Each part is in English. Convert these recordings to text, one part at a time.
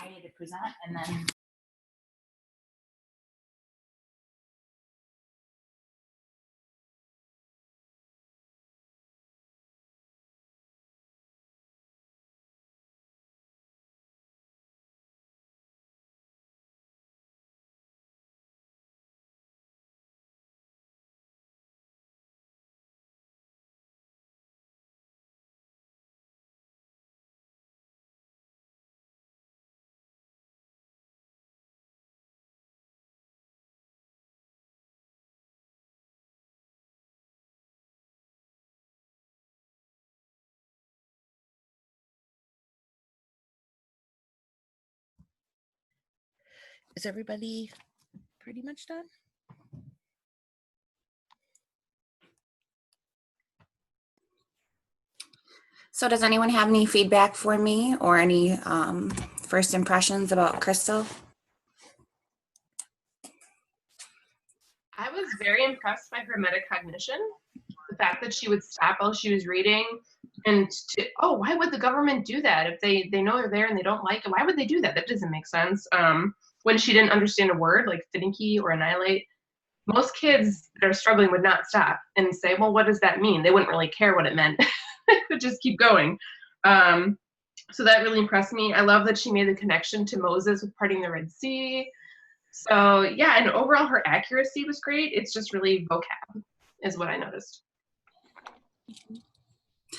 to present, and then is everybody pretty much done? So does anyone have any feedback for me or any first impressions about Crystal? I was very impressed by her metacognition. The fact that she would stop while she was reading and why would the government do that? If they know they're there and they don't like it, why would they do that? That doesn't make sense. When she didn't understand a word like finicky or annihilate, most kids that are struggling would not stop and say, well, what does that mean? They wouldn't really care what it meant. They would just keep going. So that really impressed me. I love that she made the connection to Moses with parting the Red Sea. So yeah, and overall her accuracy was great. It's just really vocab is what I noticed.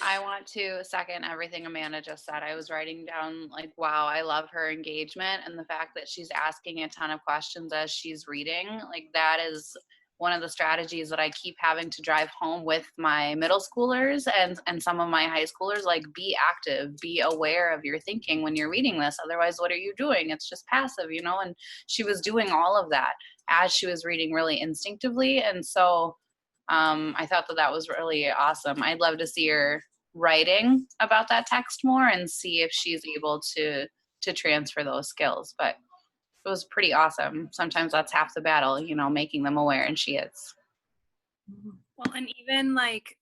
I want to second everything Amanda just said. I was writing down like, wow, I love her engagement and the fact that she's asking a ton of questions as she's reading. Like that is one of the strategies that I keep having to drive home with my middle schoolers and some of my high schoolers, like be active, be aware of your thinking when you're reading this. Otherwise, what are you doing? It's just passive, you know? And she was doing all of that as she was reading really instinctively. And so I thought that was really awesome. I'd love to see her writing about that text more and see if she's able to transfer those skills. But it was pretty awesome. Sometimes that's half the battle, you know, making them aware, and she is. Well, and even like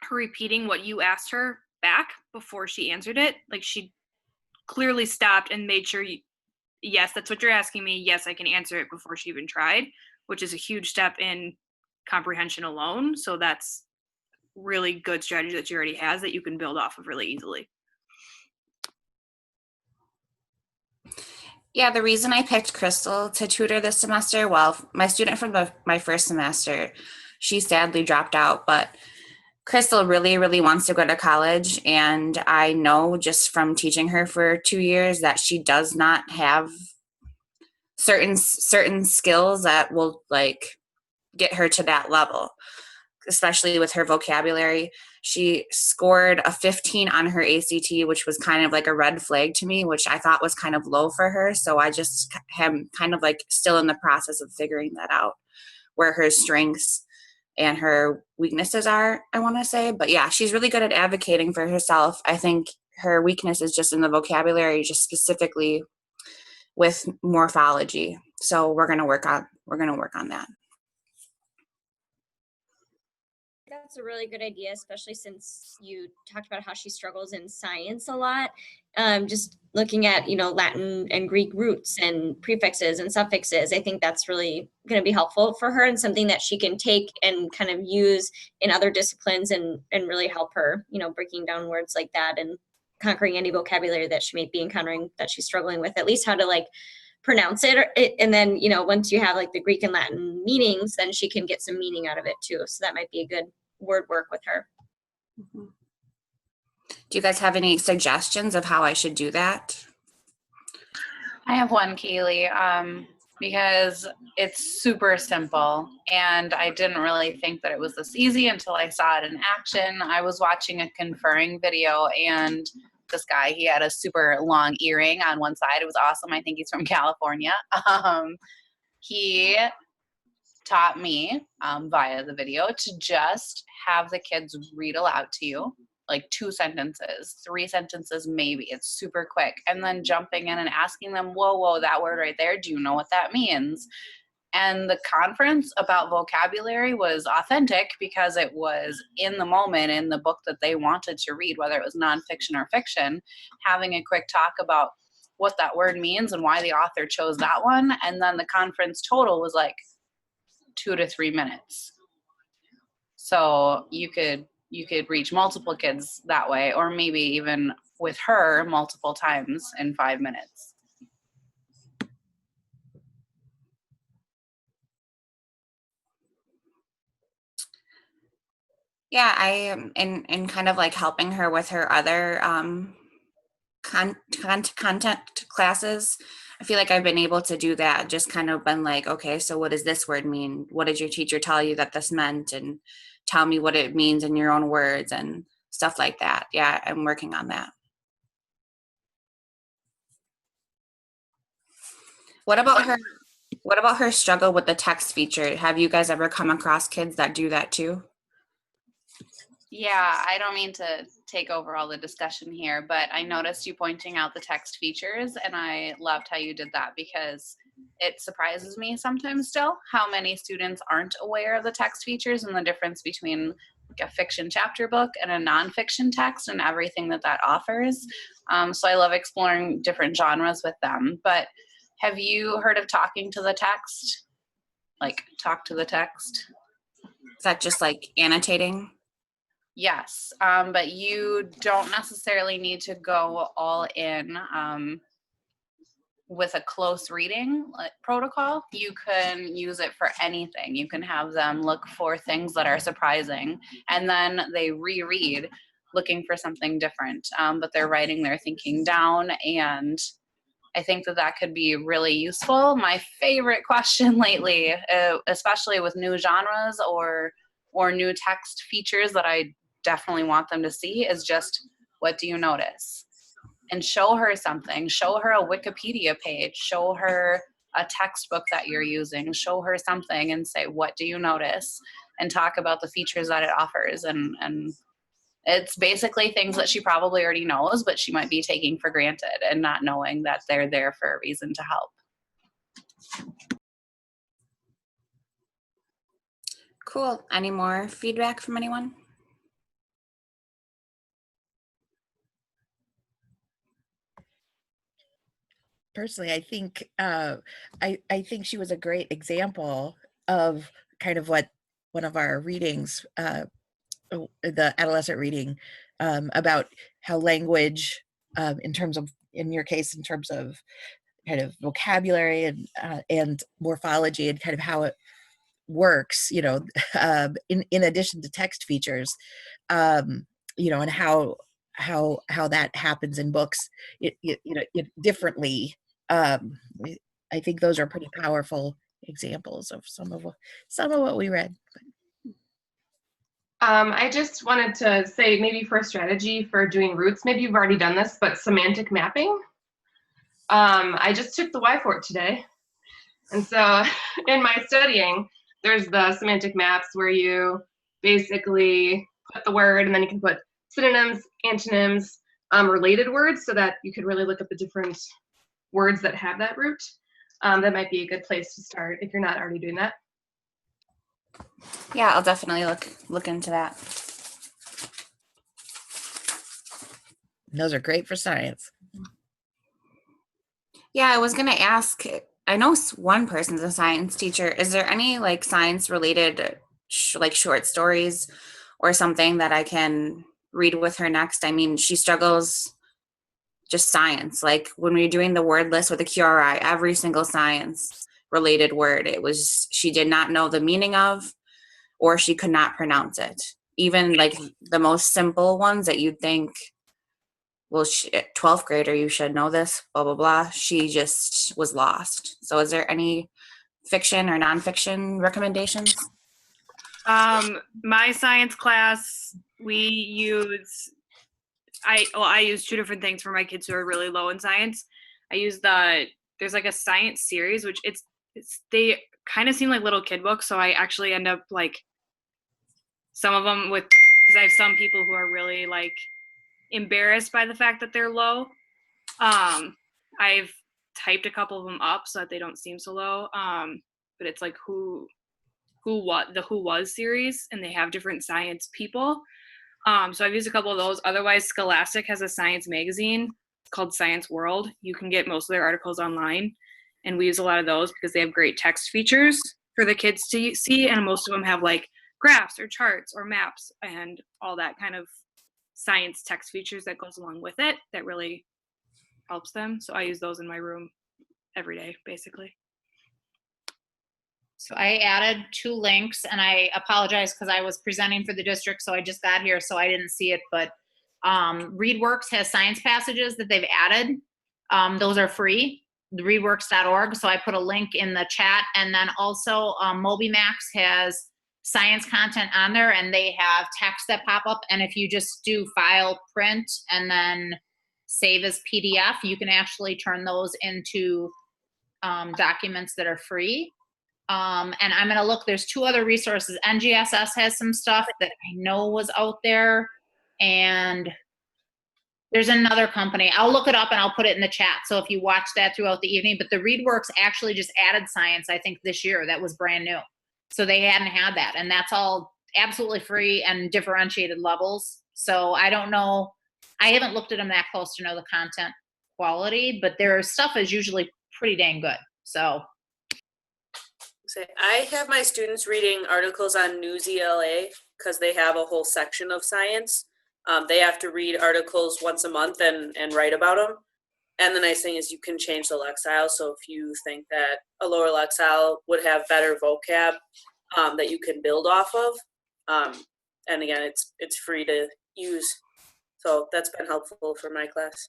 her repeating what you asked her back before she answered it, like she clearly stopped and made sure, yes, that's what you're asking me. Yes, I can answer it before she even tried, which is a huge step in comprehension alone. So that's really good strategy that she already has that you can build off of really easily. Yeah, the reason I picked Crystal to tutor this semester, well, my student from my first semester, she sadly dropped out, but Crystal really, really wants to go to college. And I know just from teaching her for 2 years that she does not have certain skills that will like get her to that level, especially with her vocabulary. She scored a 15 on her ACT, which was kind of like a red flag to me, which I thought was kind of low for her. So I just am kind of like still in the process of figuring that out, where her strengths and her weaknesses are, I want to say. But yeah, she's really good at advocating for herself. I think her weakness is just in the vocabulary, just specifically with morphology. So we're going to work on that. That's a really good idea, especially since you talked about how she struggles in science a lot. Just looking at, Latin and Greek roots and prefixes and suffixes, I think that's really going to be helpful for her and something that she can take and kind of use in other disciplines and really help her, breaking down words like that and conquering any vocabulary that she may be encountering that she's struggling with, at least how to like pronounce it. And then, once you have like the Greek and Latin meanings, then she can get some meaning out of it too. So that might be a good word work with her. Mm-hmm. Do you guys have any suggestions of how I should do that? I have one, Kaylee, because it's super simple and I didn't really think that it was this easy until I saw it in action. I was watching a conferring video and this guy, he had a super long earring on one side. It was awesome. I think he's from California. He taught me via the video to just have the kids read aloud to you, like 2 sentences, 3 sentences maybe. It's super quick. And then jumping in and asking them, whoa, that word right there, do you know what that means? And the conference about vocabulary was authentic because it was in the moment in the book that they wanted to read, whether it was nonfiction or fiction, having a quick talk about what that word means and why the author chose that one. And then the conference total was like 2 to 3 minutes. So you could reach multiple kids that way, or maybe even with her multiple times in 5 minutes. Yeah, I am in kind of like helping her with her other content classes. I feel like I've been able to do that, just kind of been like, okay, so what does this word mean? What did your teacher tell you that this meant? And tell me what it means in your own words and stuff like that. Yeah, I'm working on that. What about her struggle with the text feature? Have you guys ever come across kids that do that too? Yeah, I don't mean to take over all the discussion here, but I noticed you pointing out the text features, and I loved how you did that, because it surprises me sometimes still how many students aren't aware of the text features and the difference between like a fiction chapter book and a nonfiction text and everything that offers. So I love exploring different genres with them. But have you heard of talking to the text? Like talk to the text? Is that just like annotating? Yes, but you don't necessarily need to go all in with a close reading protocol. You can use it for anything. You can have them look for things that are surprising, and then they reread looking for something different, but they're writing their thinking down, and I think that could be really useful. My favorite question lately, especially with new genres or new text features that I definitely want them to see, is just, what do you notice? And show her something. Show her a Wikipedia page. Show her a textbook that you're using. Show her something and say, what do you notice? And talk about the features that it offers. And it's basically things that she probably already knows, but she might be taking for granted and not knowing that they're there for a reason to help. Cool. Any more feedback from anyone? Personally, I think I think she was a great example of kind of what one of our readings, the adolescent reading, about how language, in your case, in terms of kind of vocabulary and morphology and kind of how it works, in addition to text features, and how that happens in books, it differently. I think those are pretty powerful examples of some of what we read. I just wanted to say, maybe for a strategy for doing roots, maybe you've already done this, but semantic mapping. I just took the Y for it today. And so in my studying, there's the semantic maps where you basically put the word and then you can put synonyms, antonyms, related words, so that you could really look at the different words that have that root. That might be a good place to start if you're not already doing that. Yeah, I'll definitely look into that. Those are great for science. Yeah, I was gonna ask, I know one person's a science teacher. Is there any like science related like short stories or something that I can read with her next? I mean, she struggles just science. Like when we were doing the word list with the QRI, every single science related word, she did not know the meaning of, or she could not pronounce it. Even like the most simple ones that you'd think, well, 12th grader, you should know this, blah, blah, blah. She just was lost. So is there any fiction or nonfiction recommendations? My science class, we use, I use two different things for my kids who are really low in science. I use there's like a science series, which they kind of seem like little kid books. So I actually end up like some of them because I have some people who are really like embarrassed by the fact that they're low. I've typed a couple of them up so that they don't seem so low. But it's like the Who Was series, and they have different science people. So I've used a couple of those. Otherwise, Scholastic has a science magazine. called Science World. You can get most of their articles online, and we use a lot of those because they have great text features for the kids to see, and most of them have like graphs or charts or maps and all that kind of science text features that goes along with it that really helps them. So I use those in my room every day, basically. So I added 2 links, and I apologize because I was presenting for the district, so I just got here, so I didn't see it. But ReadWorks has science passages that they've added. Those are free, the readworks.org. So I put a link in the chat. And then also MobyMax has science content on there, and they have text that pop up. And if you just do file, print, and then save as PDF, you can actually turn those into documents that are free. And I'm going to look, there's 2 other resources. NGSS has some stuff that I know was out there, and there's another company. I'll look it up and I'll put it in the chat. So if you watch that throughout the evening, but the ReadWorks actually just added science, I think this year. That was brand new. So they hadn't had that, and that's all absolutely free and differentiated levels. So I don't know. I haven't looked at them that close to know the content quality, but their stuff is usually pretty dang good. So I have my students reading articles on News ELA because they have a whole section of science. They have to read articles once a month and write about them. And the nice thing is you can change the lexile. So if you think that a lower lexile would have better vocab that you can build off of, and again, it's free to use. So that's been helpful for my class.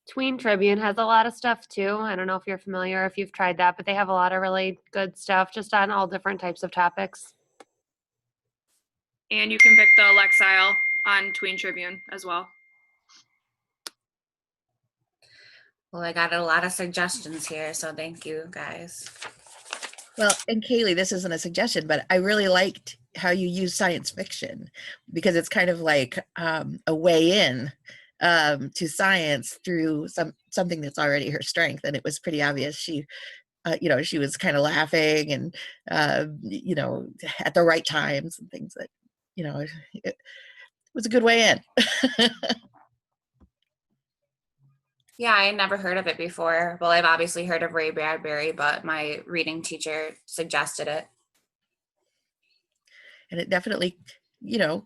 Tween Tribune has a lot of stuff too. I don't know if you're familiar, if you've tried that, but they have a lot of really good stuff just on all different types of topics. And you can pick the Lexile on Tween Tribune as well. Well, I got a lot of suggestions here, so thank you guys. Well, and Kaylee, this isn't a suggestion, but I really liked how you use science fiction, because it's kind of like a way in to science through something that's already her strength. And it was pretty obvious. She was kind of laughing and, at the right times and things that, it was a good way in. Yeah, I had never heard of it before. Well, I've obviously heard of Ray Bradbury, but my reading teacher suggested it. And it definitely,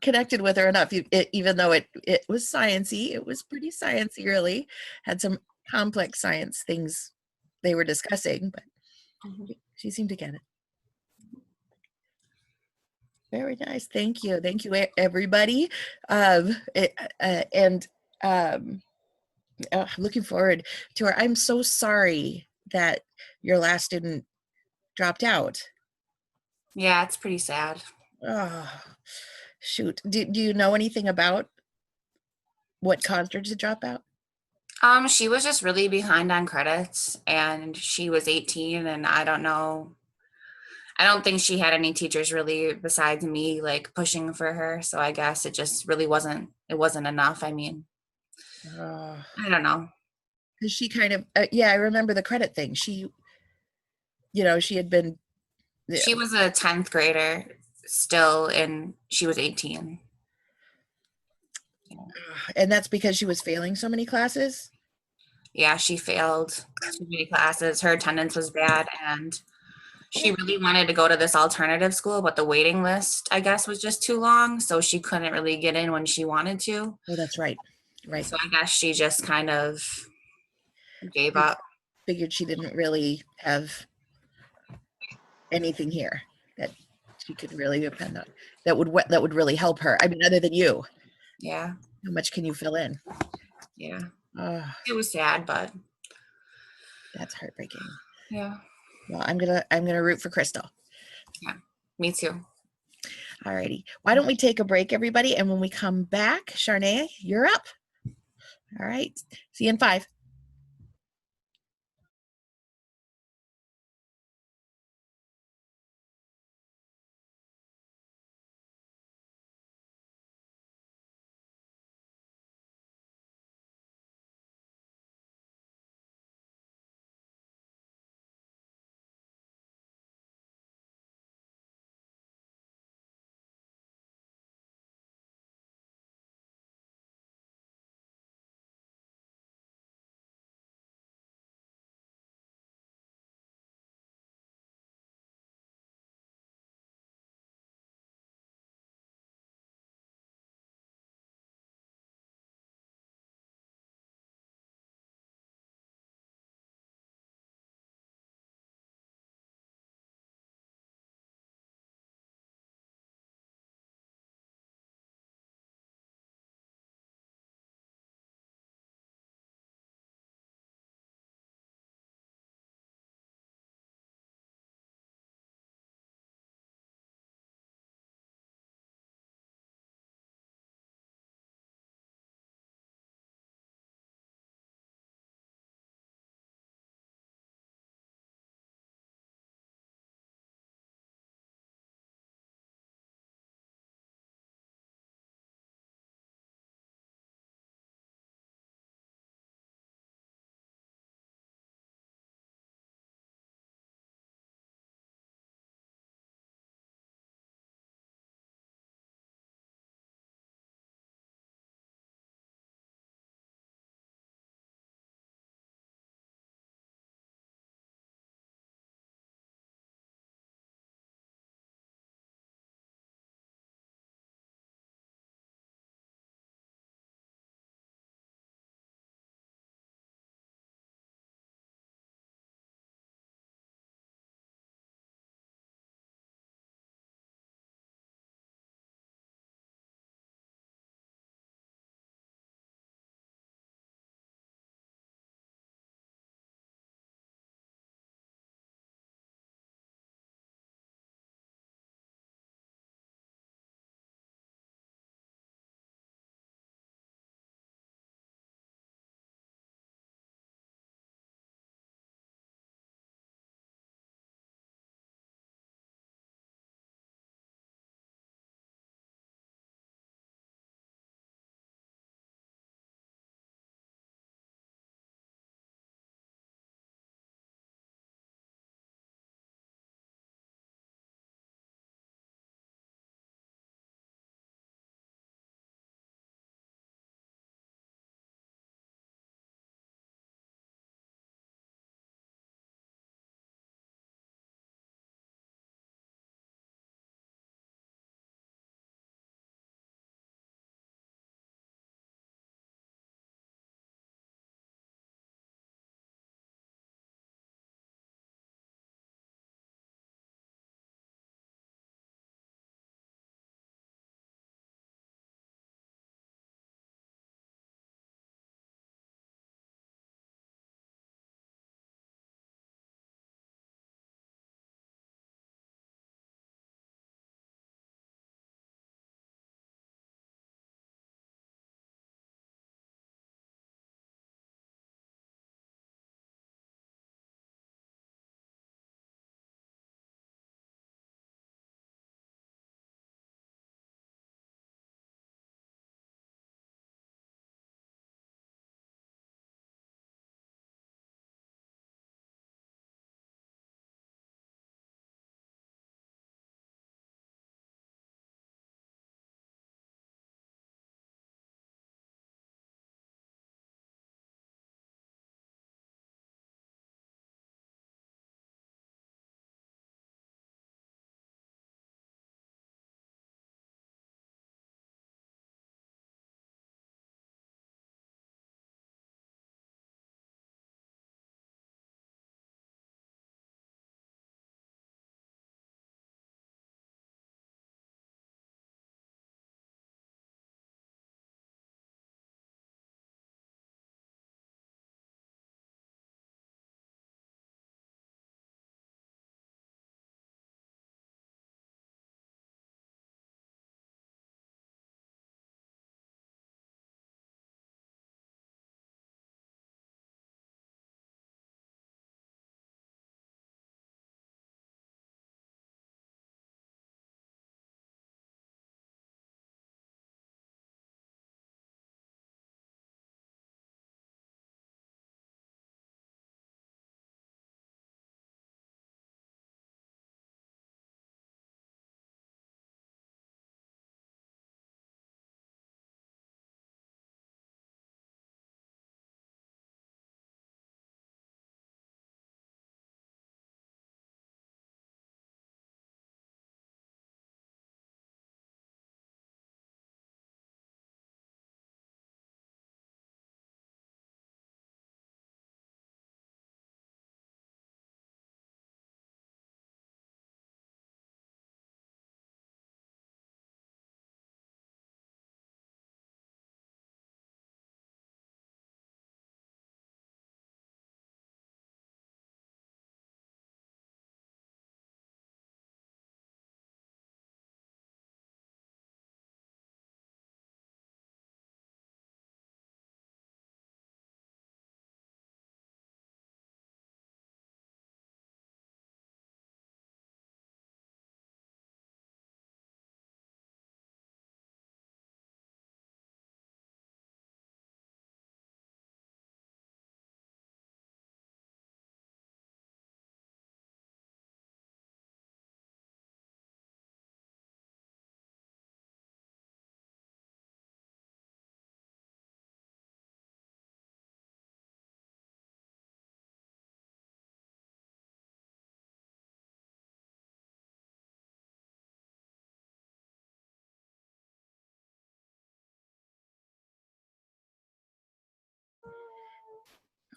connected with her enough. Even though it was sciencey, it was pretty sciencey, really. Had some complex science things they were discussing, but she seemed to get it. Very nice. Thank you. Thank you, everybody. I'm looking forward to her. I'm so sorry that your last student dropped out. Yeah, it's pretty sad. Oh, shoot. Do you know anything about what caused her to drop out? She was just really behind on credits, and she was 18, and I don't know. I don't think she had any teachers really besides me like pushing for her. So I guess it just really wasn't enough. I mean, I don't know. Because she kind of, I remember the credit thing. She had been. She was a 10th grader still, and she was 18. And that's because she was failing so many classes? Yeah, she failed too many classes. Her attendance was bad, and she really wanted to go to this alternative school, but the waiting list, I guess, was just too long, so she couldn't really get in when she wanted to. Oh, that's right. Right. So I guess she just kind of gave up. Figured she didn't really have anything here that she could really depend on. That would really help her. I mean, other than you. Yeah. How much can you fill in? Yeah. It was sad, but that's heartbreaking. Yeah. Well, I'm gonna root for Crystal. Yeah, me too. All righty. Why don't we take a break, everybody? And when we come back, Sharnae, you're up. All right. See you in 5.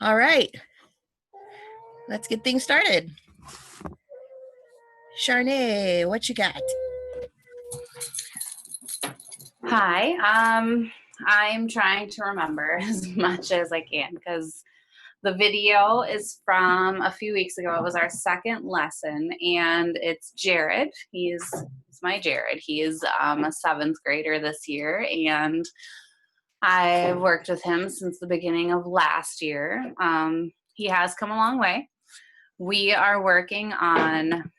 All right. Let's get things started. Sharnay, what you got? Hi. I'm trying to remember as much as I can because the video is from a few weeks ago. It was our second lesson, and it's Jared. It's my Jared. He is a seventh grader this year, and I've worked with him since the beginning of last year. He has come a long way. We are working on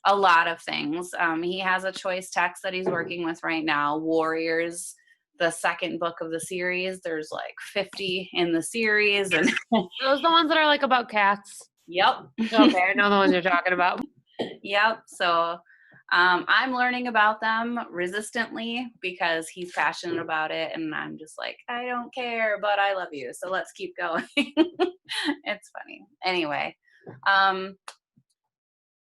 a lot of things. He has a choice text that he's working with right now, Warriors, the second book of the series. There's like 50 in the series. And Those the ones that are like about cats. yep. Okay, I know the ones you're talking about. Yep. So I'm learning about them resistantly because he's passionate about it. And I'm just like, I don't care, but I love you. So let's keep going. It's funny. Anyway,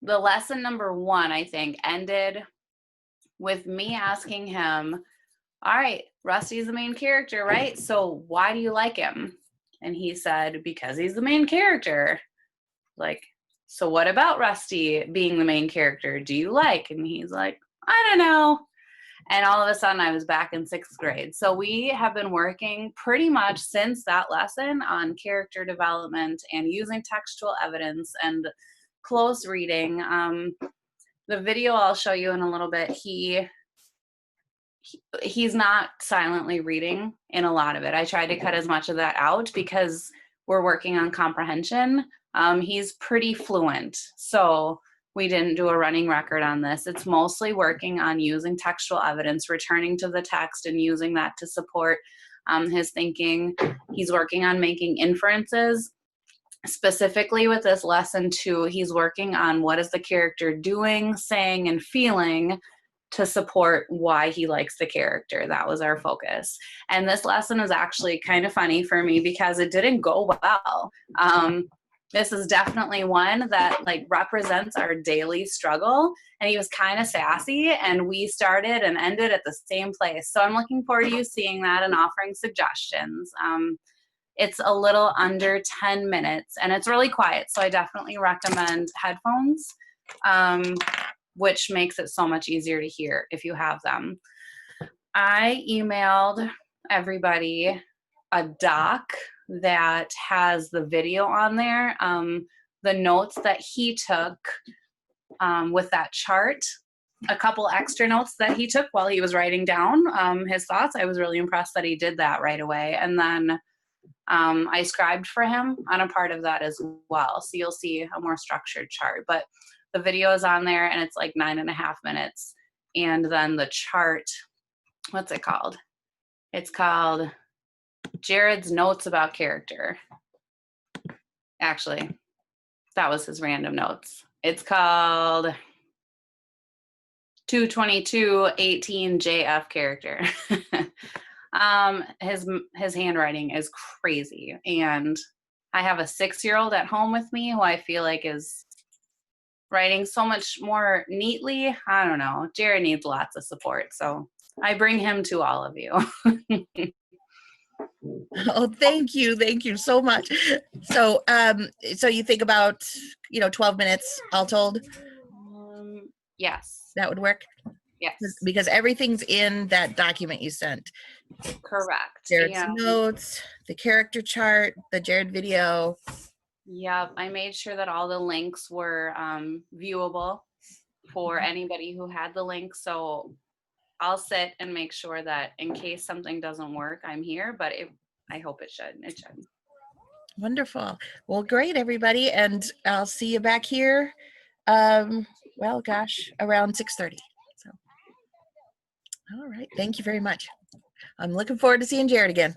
the lesson number 1, I think, ended with me asking him, all right, Rusty's the main character, right? So why do you like him? And he said, because he's the main character. Like, so what about Rusty being the main character do you like? And he's like, I don't know. And all of a sudden I was back in 6th grade. So we have been working pretty much since that lesson on character development and using textual evidence and close reading. The video I'll show you in a little bit, he's not silently reading in a lot of it. I tried to cut as much of that out because we're working on comprehension. He's pretty fluent, so we didn't do a running record on this. It's mostly working on using textual evidence, returning to the text and using that to support his thinking. He's working on making inferences. Specifically with this lesson 2, he's working on what is the character doing, saying, and feeling to support why he likes the character. That was our focus. And this lesson is actually kind of funny for me because it didn't go well. This is definitely one that like represents our daily struggle. And he was kind of sassy, and we started and ended at the same place. So I'm looking forward to you seeing that and offering suggestions. It's a little under 10 minutes and it's really quiet. So I definitely recommend headphones, which makes it so much easier to hear if you have them. I emailed everybody a doc that has the video on there, the notes that he took with that chart, a couple extra notes that he took while he was writing down his thoughts. I was really impressed that he did that right away. And then I scribed for him on a part of that as well. So you'll see a more structured chart, but the video is on there and it's like 9.5 minutes. And then the chart, what's it called? It's called Jared's Notes About Character. Actually, that was his random notes. It's called 22218 JF Character. His handwriting is crazy, and I have a 6-year-old at home with me who I feel like is writing so much more neatly. I don't know. Jared needs lots of support, so I bring him to all of you. Oh, thank you so much. So so you think about 12 minutes all told? Yes. That would work? Yes. Because everything's in that document you sent. Correct. Jared's Yeah. notes, the character chart, the Jared video. Yep. I made sure that all the links were viewable for anybody who had the link. So I'll sit and make sure that in case something doesn't work, I'm here, but I hope it should. It should. Wonderful. Well, great, everybody. And I'll see you back here, well, gosh, around 6:30. So, all right. Thank you very much. I'm looking forward to seeing Jared again.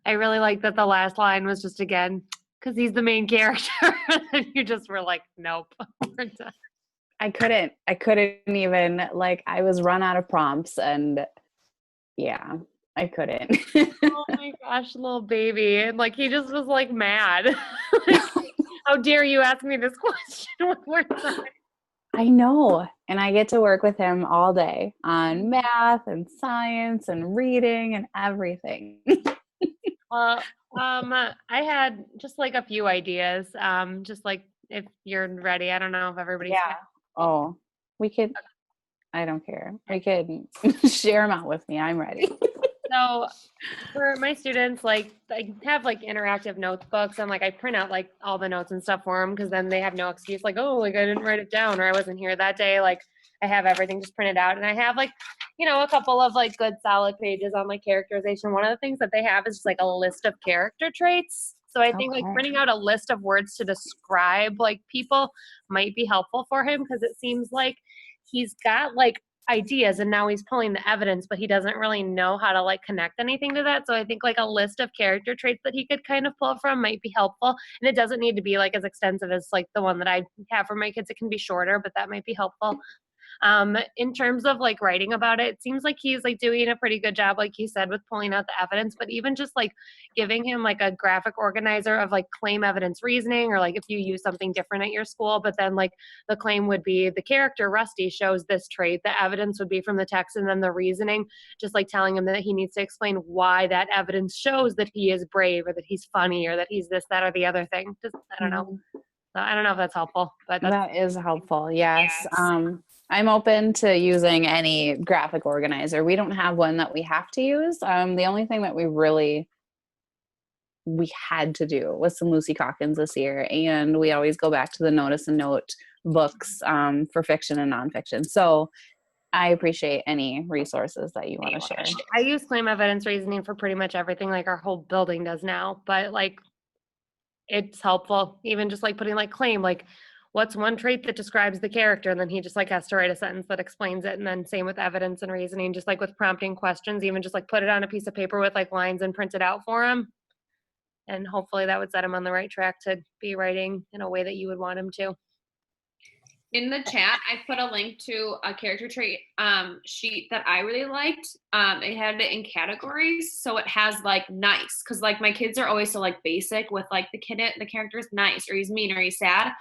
I really like that the last line was just again, because he's the main character. And you just were like, nope, we're done. I couldn't even, like, I was run out of prompts and yeah, I couldn't. Oh my gosh, little baby. And like he just was like mad. Like, how dare you ask me this question one more time? I know. And I get to work with him all day on math and science and reading and everything. Well, I had just like a few ideas. Just like if you're ready. I don't know if everybody's Yeah. Oh, we could, I don't care. We could share them out with me. I'm ready. So for my students, like I have like interactive notebooks and like I print out like all the notes and stuff for them because then they have no excuse like, oh, like I didn't write it down or I wasn't here that day. Like I have everything just printed out and I have like, you know, a couple of like good solid pages on like characterization. One of the things that they have is just like a list of character traits. So I think like Okay. printing out a list of words to describe like people might be helpful for him because it seems like he's got like ideas and now he's pulling the evidence, but he doesn't really know how to like connect anything to that. So I think like a list of character traits that he could kind of pull from might be helpful. And it doesn't need to be like as extensive as like the one that I have for my kids. It can be shorter, but that might be helpful. In terms of like writing about it, it seems like he's like doing a pretty good job, like you said, with pulling out the evidence, but even just like giving him like a graphic organizer of like claim evidence reasoning, or like if you use something different at your school, but then like the claim would be the character Rusty shows this trait, the evidence would be from the text, and then the reasoning, just like telling him that he needs to explain why that evidence shows that he is brave or that he's funny or that he's this, that, or the other thing. Just, I don't know. So I don't know if that's helpful, but that's, That is helpful. Yes. I'm open to using any graphic organizer. We don't have one that we have to use. The only thing that we had to do was some Lucy Calkins this year, and we always go back to the notice and note books for fiction and nonfiction. So I appreciate any resources that you want to share. I use claim evidence reasoning for pretty much everything like our whole building does now, but like it's helpful even just like putting like claim, like what's one trait that describes the character, and then he just like has to write a sentence that explains it. And then same with evidence and reasoning, just like with prompting questions, even just like put it on a piece of paper with like lines and print it out for him. And hopefully that would set him on the right track to be writing in a way that you would want him to. In the chat, I put a link to a character trait sheet that I really liked. It had it in categories, so it has like nice, because like my kids are always so like basic with like the character is nice or he's mean or he's sad,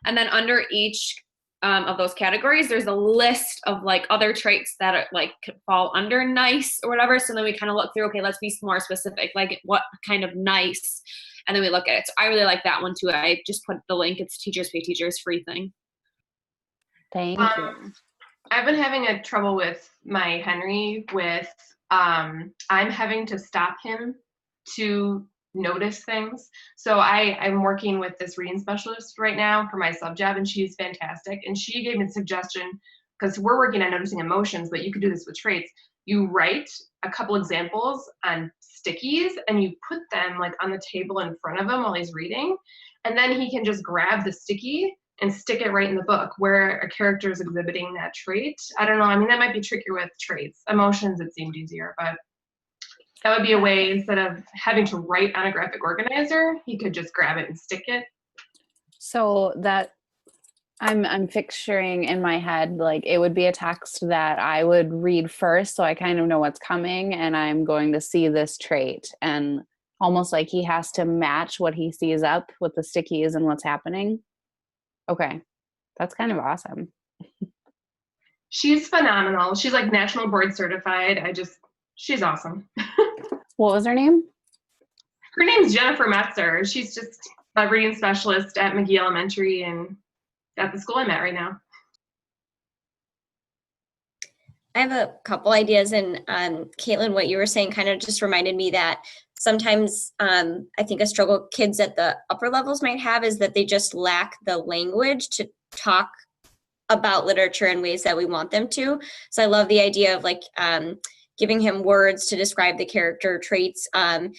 and then under each of those categories, there's a list of like other traits that are like could fall under nice or whatever. So then we kind of look through, okay, let's be more specific, like what kind of nice, and then we look at it. So I really like that one too. I just put the link. It's Teachers Pay Teachers free thing. Thank you. I've been having a trouble with my Henry with I'm having to stop him to notice things. So I'm working with this reading specialist right now for my sub job, and she's fantastic. And she gave me a suggestion, because we're working on noticing emotions, but you could do this with traits. You write a couple examples on stickies and you put them like on the table in front of him while he's reading, and then he can just grab the sticky and stick it right in the book where a character is exhibiting that trait. I don't know. I mean, that might be trickier with traits. Emotions, it seemed easier, but that would be a way, instead of having to write on a graphic organizer, he could just grab it and stick it. So that I'm picturing in my head, like it would be a text that I would read first, so I kind of know what's coming, and I'm going to see this trait, and almost like he has to match what he sees up with the stickies and what's happening. Okay, that's kind of awesome. She's phenomenal. She's like national board certified. She's awesome. What was her name? Her name's Jennifer Metzer. She's just a reading specialist at McGee Elementary and at the school I'm at right now. I have a couple ideas, and Caitlin, what you were saying kind of just reminded me that sometimes I think a struggle kids at the upper levels might have is that they just lack the language to talk about literature in ways that we want them to. So I love the idea of like giving him words to describe the character traits, and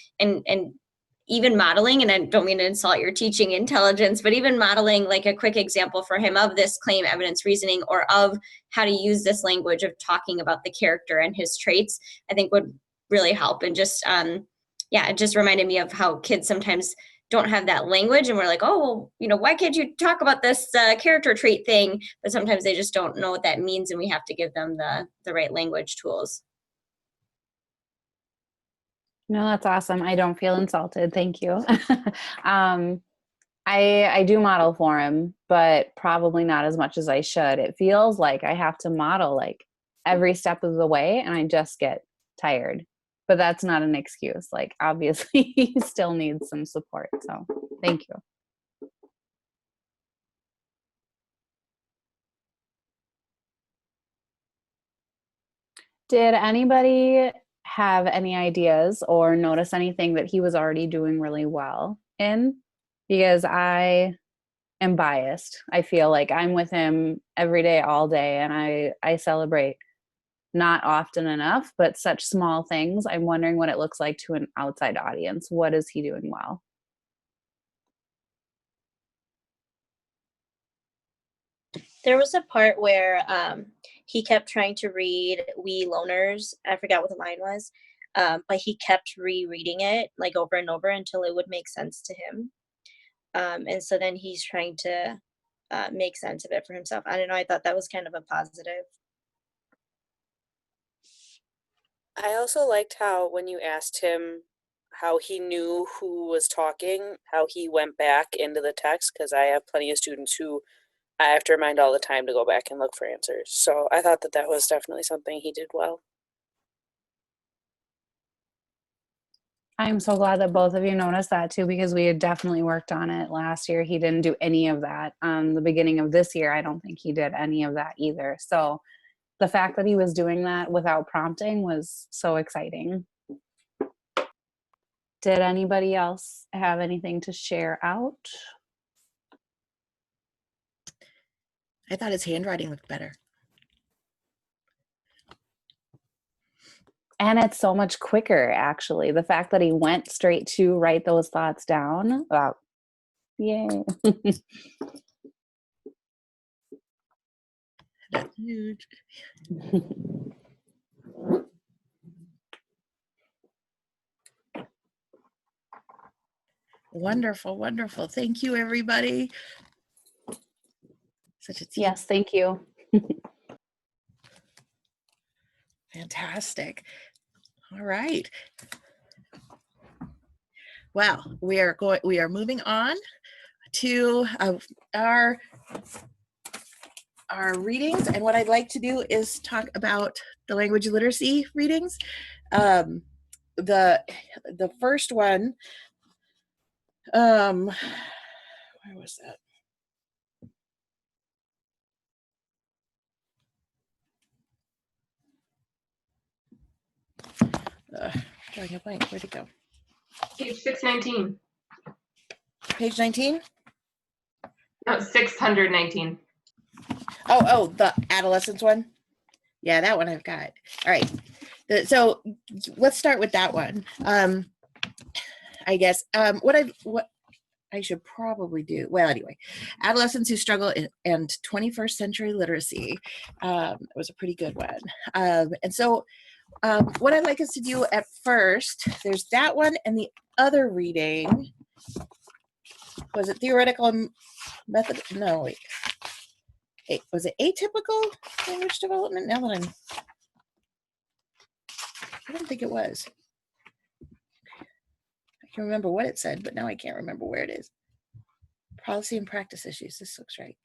even modeling, and I don't mean to insult your teaching intelligence, but even modeling like a quick example for him of this claim evidence reasoning, or of how to use this language of talking about the character and his traits, I think would really help. And just yeah, it just reminded me of how kids sometimes don't have that language, and we're like, oh, well, you know, why can't you talk about this character trait thing? But sometimes they just don't know what that means, and we have to give them the right language tools. No, that's awesome. I don't feel insulted. Thank you. I do model for him, but probably not as much as I should. It feels like I have to model like every step of the way, and I just get tired. But that's not an excuse. Like, obviously, he still needs some support. So thank you. Did anybody have any ideas or notice anything that he was already doing really well in? Because I am biased. I feel like I'm with him every day, all day, and I celebrate not often enough, but such small things. I'm wondering what it looks like to an outside audience. What is he doing well? There was a part where he kept trying to read We Loners. I forgot what the line was, but he kept rereading it like over and over until it would make sense to him. And so then he's trying to make sense of it for himself. I don't know. I thought that was kind of a positive. I also liked how when you asked him how he knew who was talking, how he went back into the text, because I have plenty of students who I have to remind all the time to go back and look for answers. So I thought that that was definitely something he did well. I'm so glad that both of you noticed that too, because we had definitely worked on it last year. He didn't do any of that. The beginning of this year, I don't think he did any of that either. So the fact that he was doing that without prompting was so exciting. Did anybody else have anything to share out? I thought his handwriting looked better. And it's so much quicker, actually. The fact that he went straight to write those thoughts down. Wow. Yay. That's huge. Wonderful, wonderful. Thank you, everybody. Such a team. Yes, thank you. Fantastic. All right. Well, we are moving on to our readings, and what I'd like to do is talk about the language literacy readings. The first one, where was that? Drawing a blank. Where'd it go? Page 619. Page 19? No, 619. Oh, the adolescence one? Yeah, that one I've got. All right. So let's start with that one. I guess what I should probably do. Well, anyway, adolescents who struggle and 21st century literacy. It was a pretty good one. And so what I'd like us to do at first, there's that one and the other reading. Was it theoretical method? No, wait. Was it atypical language development? Now that I don't think it was. I can remember what it said, but now I can't remember where it is. Policy and practice issues. This looks right.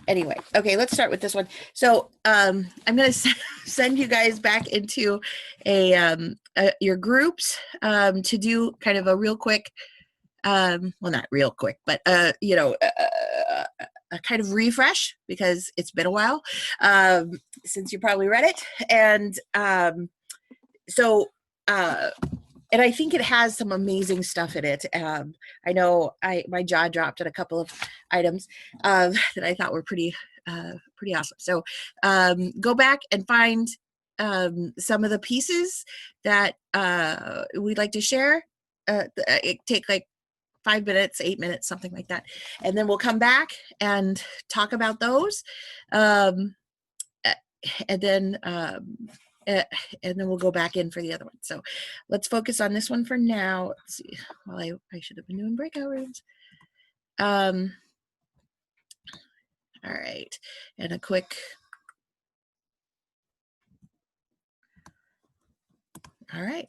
Anyway, okay, let's start with this one. So I'm going to send you guys back into your groups to do kind of a real quick, well, not real quick, but a kind of refresh, because it's been a while since you probably read it. And and I think it has some amazing stuff in it. I know my jaw dropped at a couple of items that I thought were pretty awesome. So go back and find some of the pieces that we'd like to share. It take like 5 minutes, 8 minutes, something like that. And then we'll come back and talk about those. Um, and then we'll go back in for the other one. So let's focus on this one for now. Let's see. Well, I should have been doing breakout rooms. All right. And a quick. All right.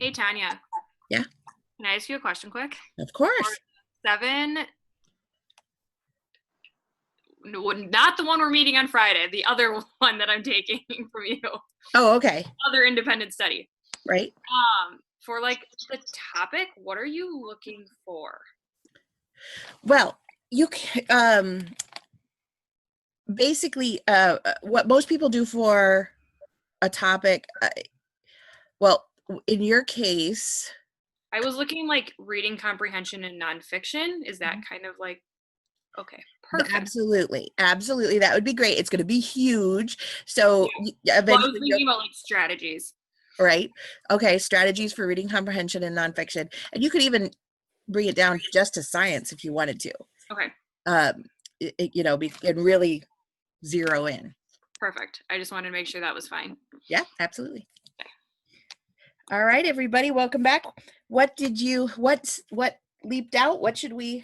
Hey, Tanya. Yeah. Can I ask you a question quick? Of course. 7, no, not the one we're meeting on Friday, the other one that I'm taking from you, Oh, okay. other independent study. Right. For like the topic, what are you looking for? Well, you can, basically, what most people do for a topic, well, in your case, I was looking like reading comprehension and nonfiction. Is that kind of like, okay, perfect. absolutely, that would be great. It's going to be huge. So Well, I was eventually, thinking about like strategies. right? Okay, strategies for reading comprehension and nonfiction, and you could even bring it down just to science if you wanted to. Okay, And really zero in. perfect. I just wanted to make sure that was fine. Yeah, absolutely. All right, everybody, welcome back. What leaped out? What did you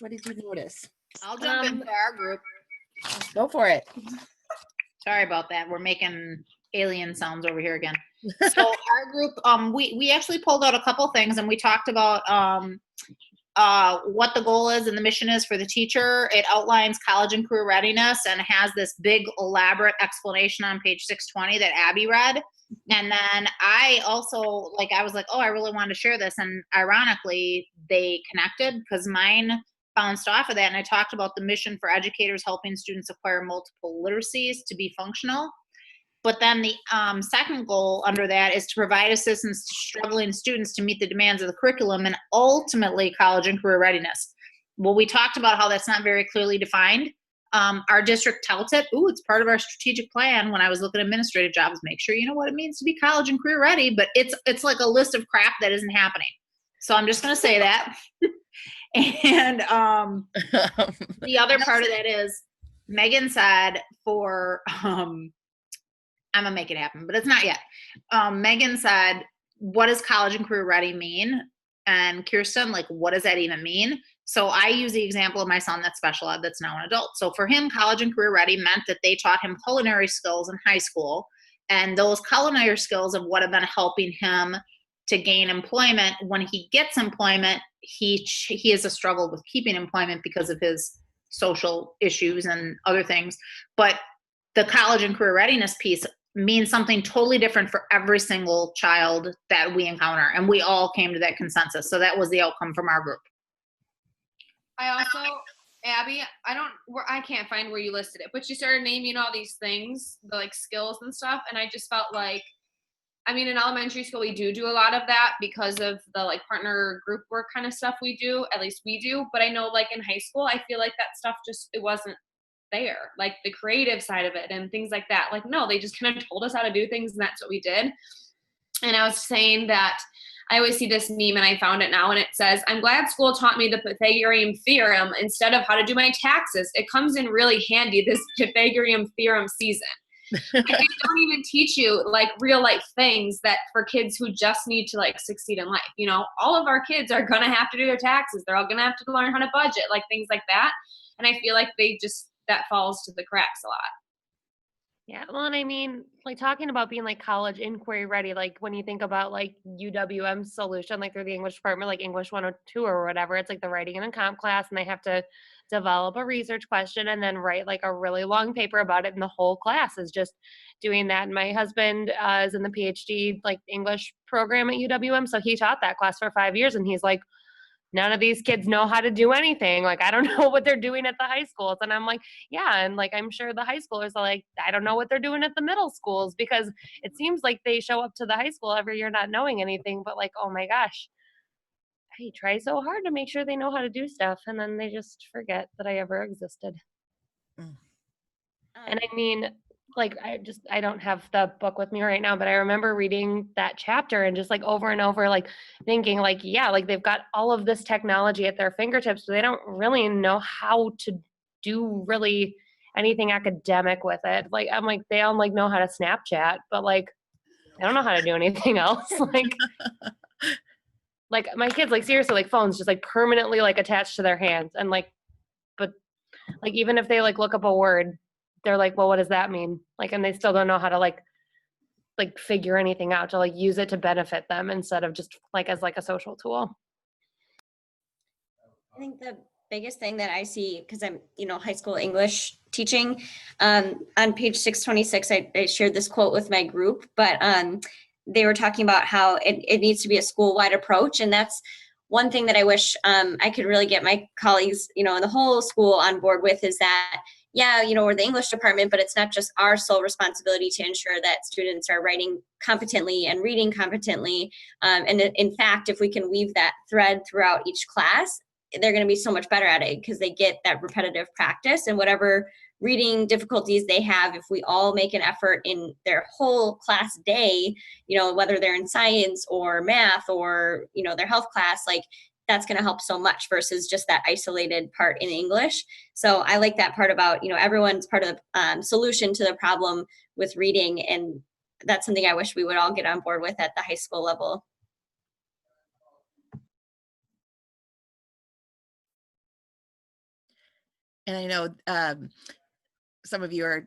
notice? I'll jump into our group. Go for it. Sorry about that. We're making alien sounds over here again. So our group, we actually pulled out a couple things, and we talked about what the goal is and the mission is for the teacher. It outlines college and career readiness and has this big elaborate explanation on page 620 that Abby read. And then I also, I was like, oh, I really wanted to share this. And ironically, they connected because mine bounced off of that. And I talked about the mission for educators helping students acquire multiple literacies to be functional. But then the second goal under that is to provide assistance to struggling students to meet the demands of the curriculum and ultimately college and career readiness. Well, we talked about how that's not very clearly defined. Our district touts it. Ooh, it's part of our strategic plan. When I was looking at administrative jobs, make sure you know what it means to be college and career ready, but it's like a list of crap that isn't happening. So I'm just going to say that. And the other part of that is Megan said for, I'm going to make it happen, but it's not yet. Megan said, what does college and career ready mean? And Kirsten, what does that even mean? So I use the example of my son that's special ed, that's now an adult. So for him, college and career ready meant that they taught him culinary skills in high school. And those culinary skills of what have been helping him to gain employment. When he gets employment, he has a struggle with keeping employment because of his social issues and other things. But the college and career readiness piece means something totally different for every single child that we encounter. And we all came to that consensus. So that was the outcome from our group. I also, Abby, I can't find where you listed it, but you started naming all these things, the skills and stuff. And I just felt like, in elementary school, we do a lot of that because of the partner group work kind of stuff we do, at least we do. But I know in high school, I feel like that stuff it wasn't there, the creative side of it and things like that. No, they just kind of told us how to do things and that's what we did. And I was saying that I always see this meme and I found it now and it says, I'm glad school taught me the Pythagorean theorem instead of how to do my taxes. It comes in really handy this Pythagorean theorem season. They don't even teach you real life things that for kids who just need to succeed in life. All of our kids are going to have to do their taxes. They're all going to have to learn how to budget, things like that. And I feel like that falls to the cracks a lot. Yeah, well, and talking about being college inquiry ready, when you think about UWM's solution, through the English department, English 102 or whatever, it's the writing and a comp class, and they have to develop a research question and then write a really long paper about it, and the whole class is just doing that. And my husband is in the PhD English program at UWM, so he taught that class for 5 years, and he's like, none of these kids know how to do anything. I don't know what they're doing at the high schools. And I'm like, yeah. And I'm sure the high schoolers are I don't know what they're doing at the middle schools, because it seems like they show up to the high school every year not knowing anything, but oh my gosh, I try so hard to make sure they know how to do stuff. And then they just forget that I ever existed. And I don't have the book with me right now, but I remember reading that chapter and just over and over, thinking they've got all of this technology at their fingertips, but they don't really know how to do really anything academic with it. I'm they all know how to Snapchat, but I don't know how to do anything else. My kids, seriously, phones just permanently attached to their hands. And but even if they look up a word, they're well, what does that mean? And they still don't know how to like figure anything out, to like use it to benefit them instead of just like as like a social tool. I think the biggest thing that I see, because I'm, high school English teaching, on page 626, I shared this quote with my group, but they were talking about how it needs to be a school-wide approach. And that's one thing that I wish I could really get my colleagues, and the whole school on board with, is that, yeah, we're the English department, but it's not just our sole responsibility to ensure that students are writing competently and reading competently. And in fact, if we can weave that thread throughout each class, they're going to be so much better at it because they get that repetitive practice, and whatever reading difficulties they have, if we all make an effort in their whole class day, whether they're in science or math or, their health class, like that's going to help so much versus just that isolated part in English. So I like that part about, everyone's part of the solution to the problem with reading. And that's something I wish we would all get on board with at the high school level. And I know some of you are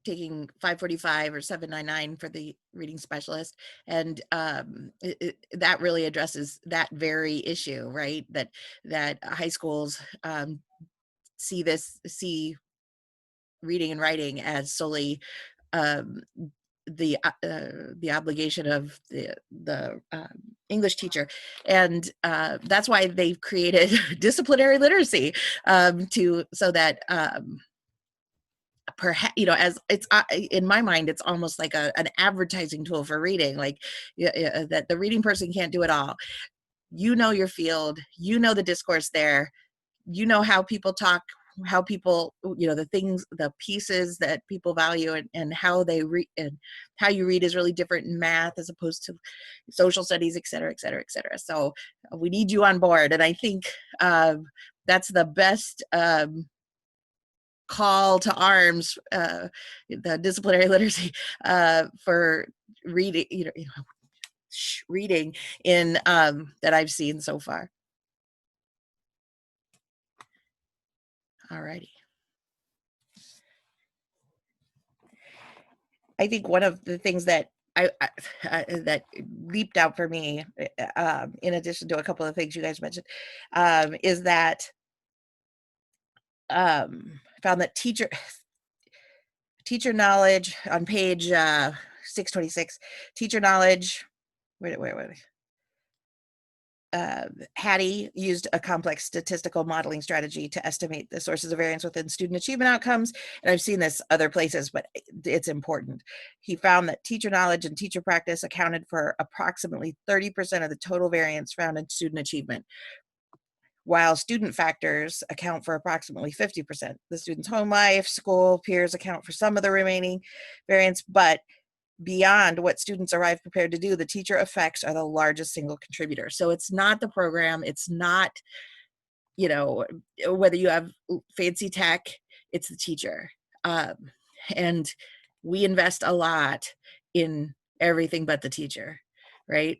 taking 545 or 799 for the reading specialist, and that really addresses that very issue, right? That high schools see reading and writing as solely the obligation of the English teacher, and that's why they've created disciplinary literacy so that perhaps, as it's in my mind, it's almost like an advertising tool for reading, like that the reading person can't do it all. Your field, the discourse there, how people talk, how people, the things, the pieces that people value, and how they read, and how you read is really different in math as opposed to social studies, et cetera, et cetera, et cetera. So we need you on board. And I think that's the best call to arms, the disciplinary literacy for reading, reading in that I've seen so far. All righty. I think one of the things that that leaped out for me, in addition to a couple of things you guys mentioned, is that found that teacher knowledge on page 626, teacher knowledge, where Hattie used a complex statistical modeling strategy to estimate the sources of variance within student achievement outcomes. And I've seen this other places, but it's important. He found that teacher knowledge and teacher practice accounted for approximately 30% of the total variance found in student achievement, while student factors account for approximately 50%. The student's home life, school, peers account for some of the remaining variance, but beyond what students arrive prepared to do, the teacher effects are the largest single contributor. So it's not the program, it's not, whether you have fancy tech, it's the teacher. And we invest a lot in everything but the teacher, right?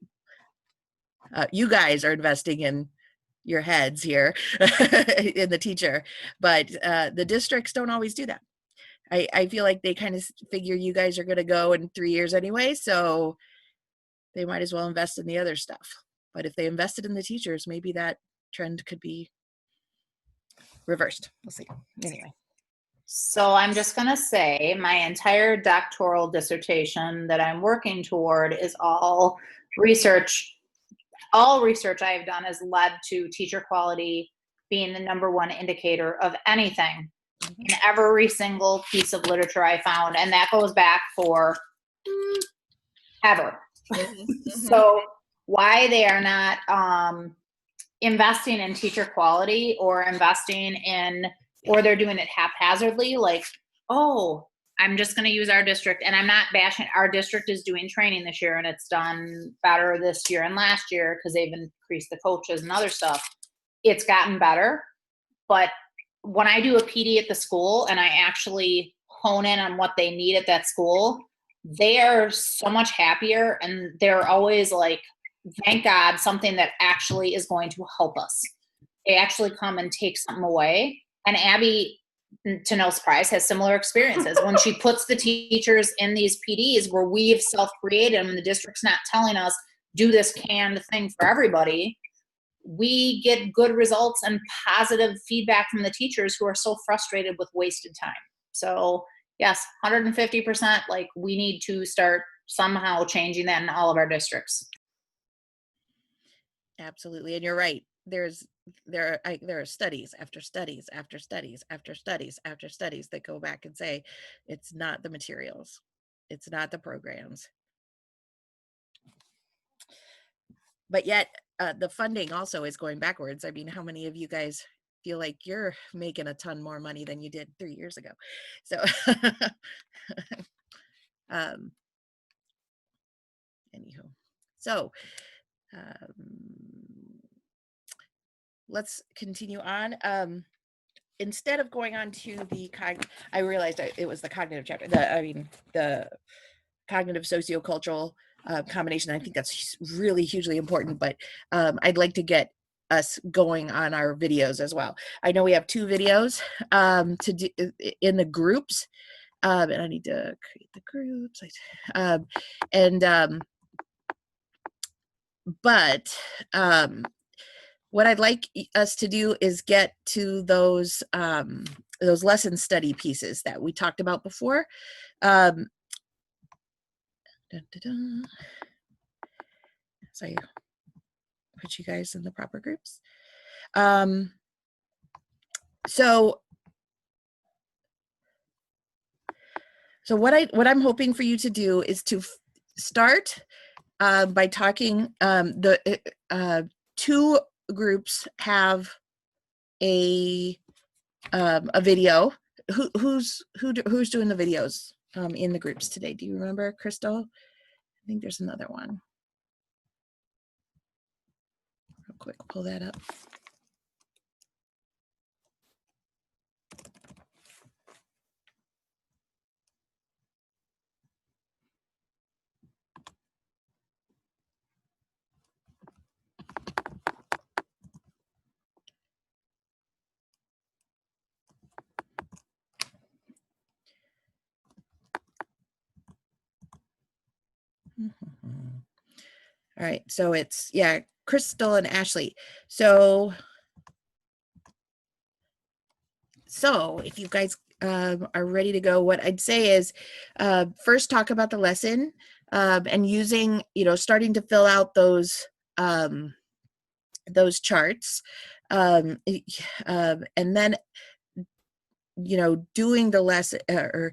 You guys are investing in your heads here in the teacher, but the districts don't always do that. I feel like they kind of figure you guys are going to go in 3 years anyway, so they might as well invest in the other stuff. But if they invested in the teachers, maybe that trend could be reversed. We'll see. Anyway. So I'm just going to say my entire doctoral dissertation that I'm working toward is all research. All research I have done has led to teacher quality being the #1 indicator of anything in every single piece of literature I found. And that goes back for ever. So why they are not investing in teacher quality, or investing in, or they're doing it haphazardly, like, oh, I'm just going to use our district, and I'm not bashing. Our district is doing training this year, and it's done better this year and last year because they've increased the coaches and other stuff. It's gotten better. But when I do a PD at the school and I actually hone in on what they need at that school, they are so much happier, and they're always like, thank God, something that actually is going to help us. They actually come and take something away. And Abby to no surprise, has similar experiences. When she puts the teachers in these PDs where we've self-created them and the district's not telling us, do this canned thing for everybody, we get good results and positive feedback from the teachers who are so frustrated with wasted time. So yes, 150%, like we need to start somehow changing that in all of our districts. Absolutely. And you're right. There are studies after studies after studies after studies after studies that go back and say it's not the materials, it's not the programs, but yet the funding also is going backwards. I mean, how many of you guys feel like you're making a ton more money than you did 3 years ago? So anywho, so let's continue on. Instead of going on to the I realized it was the cognitive chapter, the cognitive sociocultural combination. I think that's really hugely important, but I'd like to get us going on our videos as well. I know we have 2 videos to do in the groups, and I need to create the groups. What I'd like us to do is get to those lesson study pieces that we talked about before. So I put you guys in the proper groups. So what I'm hoping for you to do is to start by talking. The 2 groups have a video. Who's doing the videos in the groups today? Do you remember, Crystal? I think there's another one. Real quick, pull that up. All right, so it's, yeah, Crystal and Ashley. So if you guys are ready to go, what I'd say is first talk about the lesson and using, starting to fill out those charts, and then, doing the lesson, or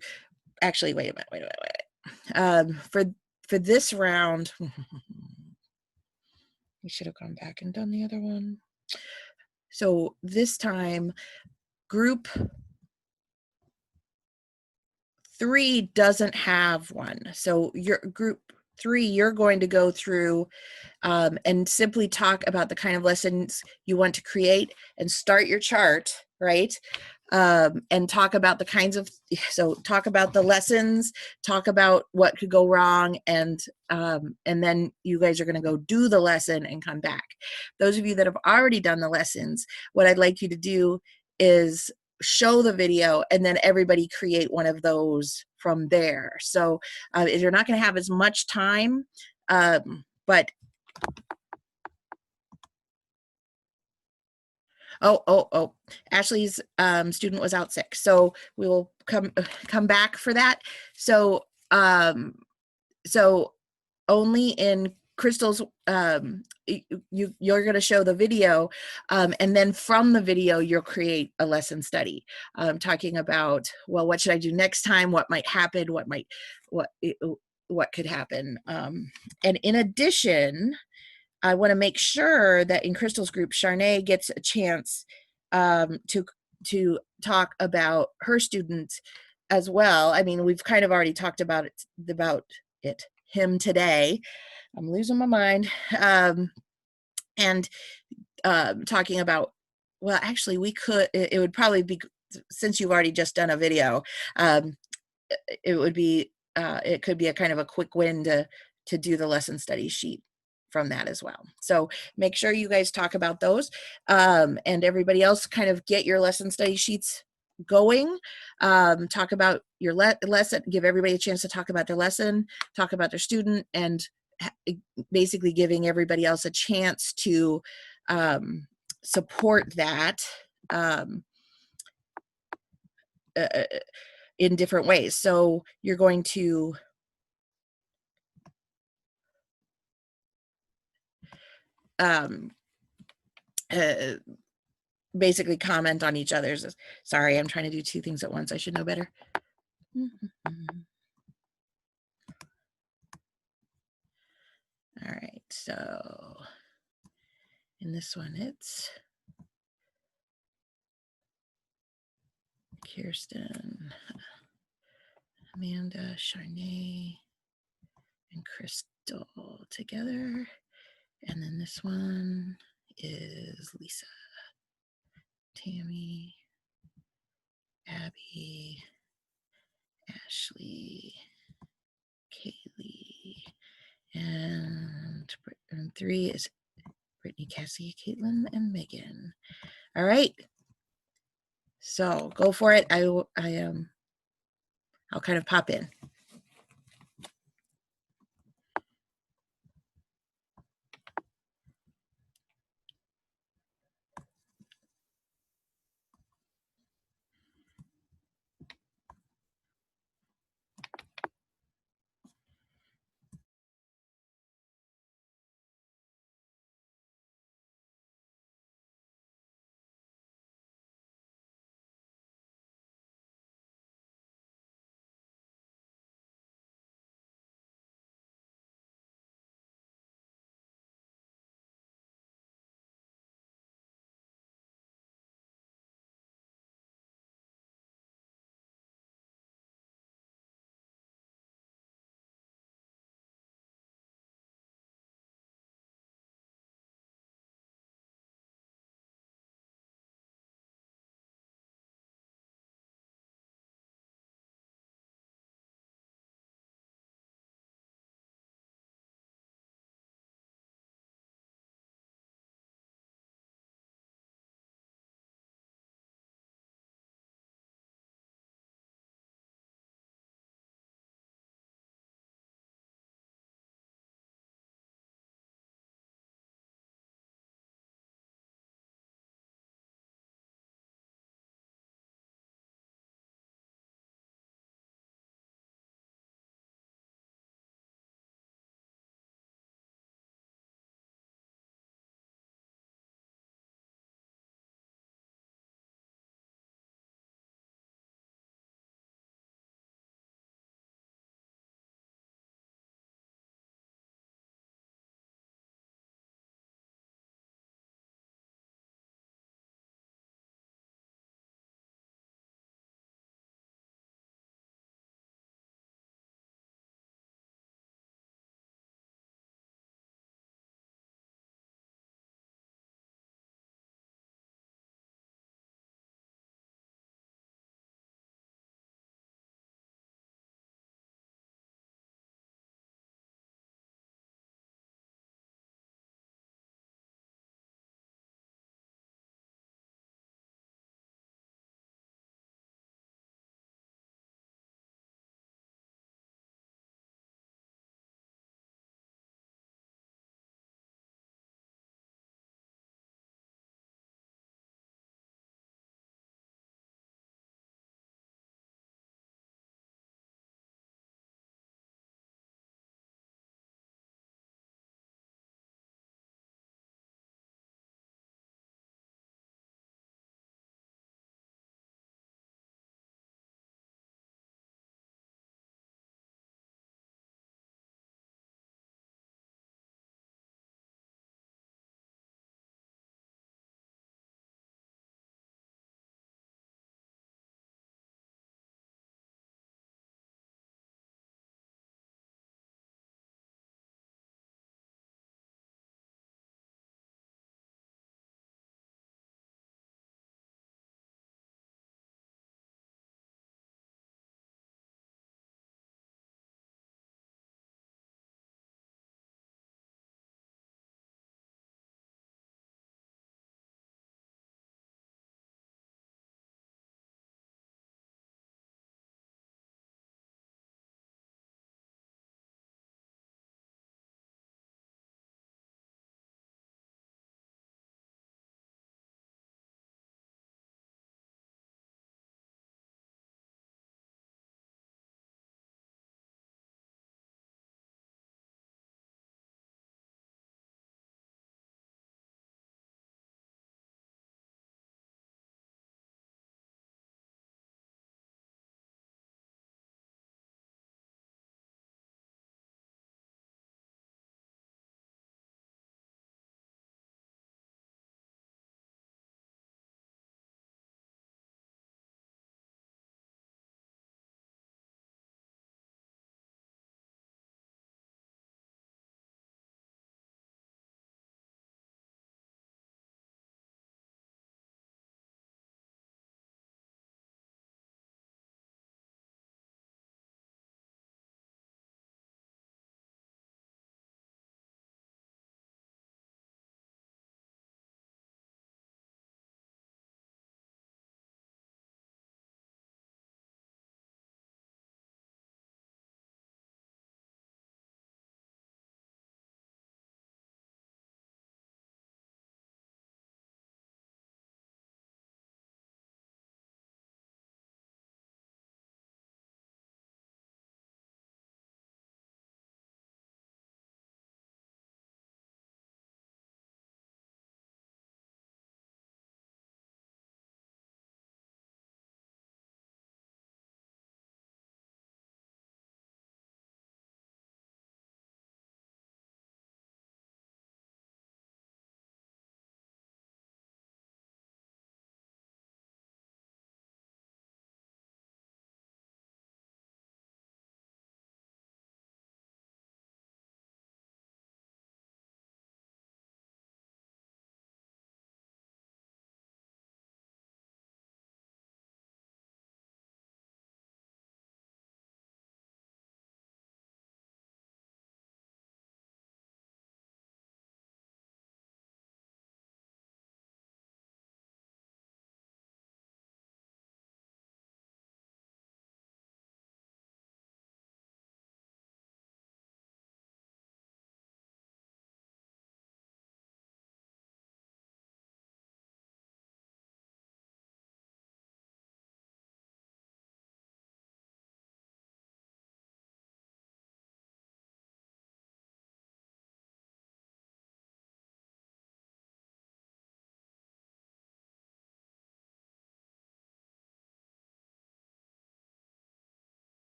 actually, wait a minute. For this round, we should have gone back and done the other one. So this time, group 3 doesn't have one. So your group 3, you're going to go through and simply talk about the kind of lessons you want to create and start your chart, right? And talk about the kinds of, so talk about the lessons, talk about what could go wrong, and then you guys are going to go do the lesson and come back. Those of you that have already done the lessons, what I'd like you to do is show the video and then everybody create one of those from there. So you're not going to have as much time, but Oh, Ashley's student was out sick, so we will come back for that. So only in Crystal's, you're going to show the video, and then from the video you'll create a lesson study, talking about, well, what should I do next time? What might happen? What could happen? And in addition, I want to make sure that in Crystal's group, Charnay gets a chance to talk about her students as well. I mean, we've kind of already talked about him today. I'm losing my mind. And talking about, well, actually, it would probably be, since you've already just done a video, it could be a kind of a quick win to do the lesson study sheet from that as well. So make sure you guys talk about those, and everybody else kind of get your lesson study sheets going. Talk about your lesson, give everybody a chance to talk about their lesson, talk about their student, and basically giving everybody else a chance to support that in different ways. So you're going to basically comment on each other's. Sorry, I'm trying to do two things at once. I should know better. All right, so in this one, it's Kirsten, Amanda, Charnay, and Crystal together. And then this one is Lisa, Tammy, Abby, Ashley, Kaylee, and 3 is Brittany, Cassie, Caitlin, and Megan. All right. So go for it. I'll kind of pop in.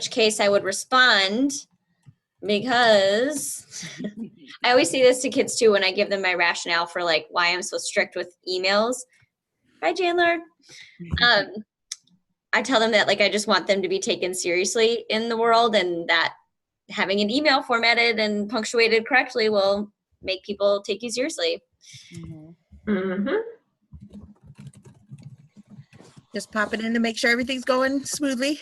which case I would respond because I always say this to kids too when I give them my rationale for like why I'm so strict with emails. Hi, Chandler. I tell them that like I just want them to be taken seriously in the world, and that having an email formatted and punctuated correctly will make people take you seriously. Just pop it in to make sure everything's going smoothly.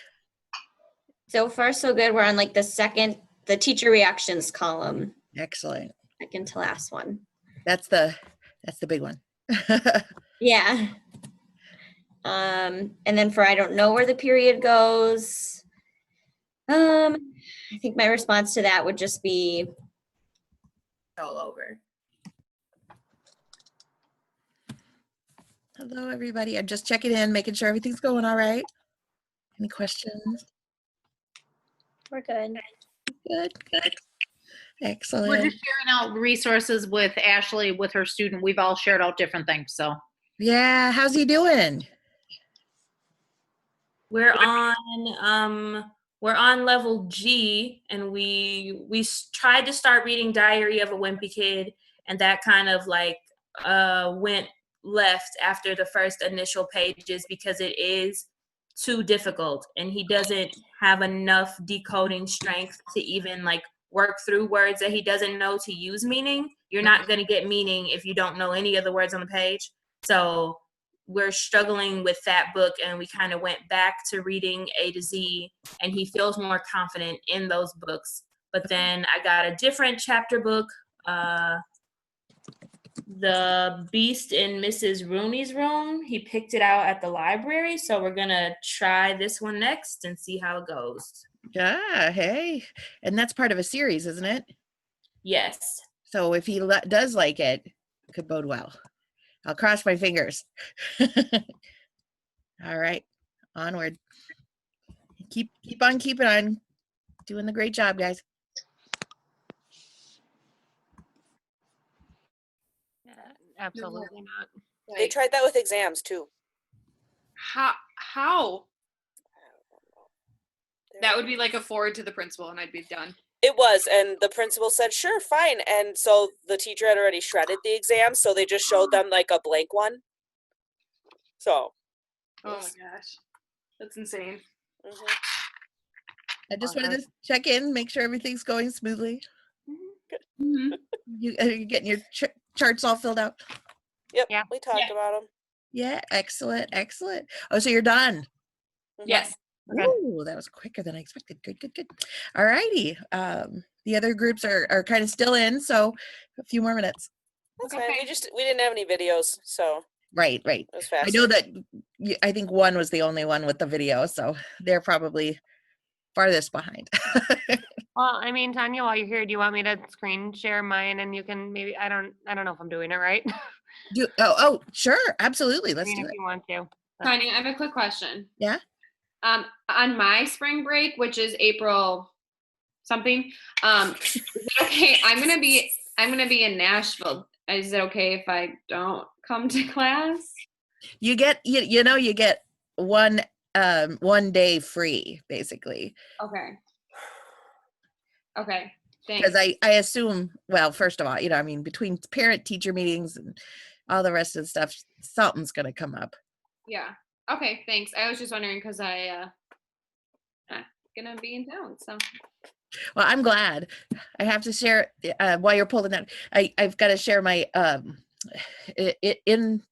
So far, so good. We're on like the teacher reactions column, Excellent. second to last one. That's the big one. Yeah. And then for I don't know where the period goes. I think my response to that would just be all over. Hello, everybody. I'm just checking in, making sure everything's going all right. Any questions? We're good. Good. Excellent. We're just sharing out resources with Ashley, with her student. We've all shared out different things, so. Yeah, how's he doing? We're on level G, and we tried to start reading Diary of a Wimpy Kid, and that kind of like went left after the first initial pages because it is too difficult, and he doesn't have enough decoding strength to even like work through words that he doesn't know to use meaning. You're not going to get meaning if you don't know any of the words on the page. So we're struggling with that book, and we kind of went back to reading A to Z, and he feels more confident in those books. But then I got a different chapter book, The Beast in Mrs. Rooney's Room. He picked it out at the library, so we're gonna try this one next and see how it goes. Yeah, hey. And that's part of a series, isn't it? Yes. So if he does like it, it could bode well. I'll cross my fingers. All right, onward. Keep on keeping on. Doing the great job, guys. Absolutely not. They tried that with exams too. How? That would be like a forward to the principal and I'd be done. It was, and the principal said, sure, fine. And so the teacher had already shredded the exam, so they just showed them like a blank one. So. Oh my gosh. That's insane. I just wanted to check in, make sure everything's going smoothly. You're getting your charts all filled out? Yep, yeah. We talked about them. Yeah, excellent. Oh, so you're done? Yes. Okay. Ooh, that was quicker than I expected. Good. All righty. The other groups are kind of still in, so a few more minutes. That's fine. We didn't have any videos, so. Right. It was fast. I know that I think one was the only one with the video, so they're probably farthest behind. Well, I mean, Tanya, while you're here, do you want me to screen share mine and you can maybe, I don't know if I'm doing it right. Oh, sure. Absolutely. Let's do it. If you want to. Tanya, I have a quick question. Yeah. On my spring break, which is April something, is it okay? I'm gonna be in Nashville. Is it okay if I don't come to class? You get you get one day free, basically. Okay. Thanks. Because I assume, well, first of all, I mean, between parent teacher meetings and all the rest of the stuff, something's gonna come up. Yeah. Okay, thanks. I was just wondering because I'm gonna be in town, so. Well, I'm glad. I have to share while you're pulling that. I've got to share my in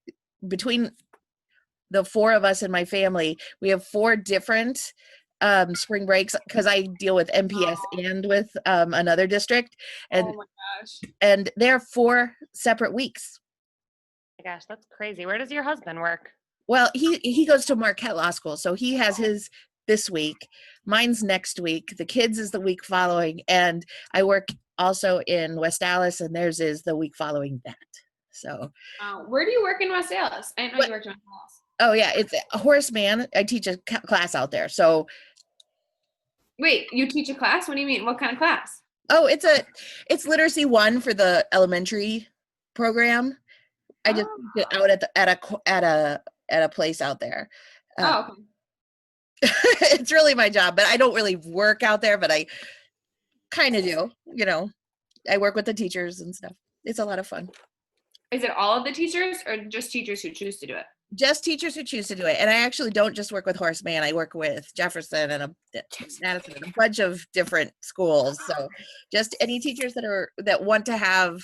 between the four of us in my family. We have 4 different spring breaks because I deal with MPS and with another district, and oh my gosh, and they're 4 separate weeks. Oh my gosh, that's crazy. Where does your husband work? Well, he goes to Marquette Law School, so he has his this week. Mine's next week. The kids is the week following, and I work also in West Allis, and theirs is the week following that. So. Where do you work in West Allis? I didn't know you worked in West Allis. Oh yeah, it's a Horace Mann. I teach a class out there. So. Wait, you teach a class? What do you mean? What kind of class? Oh, it's Literacy 1 for the elementary program. I just teach it out at a place out there. Okay. It's really my job, but I don't really work out there, but I kind of do, I work with the teachers and stuff. It's a lot of fun. Is it all of the teachers or just teachers who choose to do it? Just teachers who choose to do it. And I actually don't just work with Horace Mann. I work with Jefferson and Madison and a bunch of different schools. So just any teachers that want to have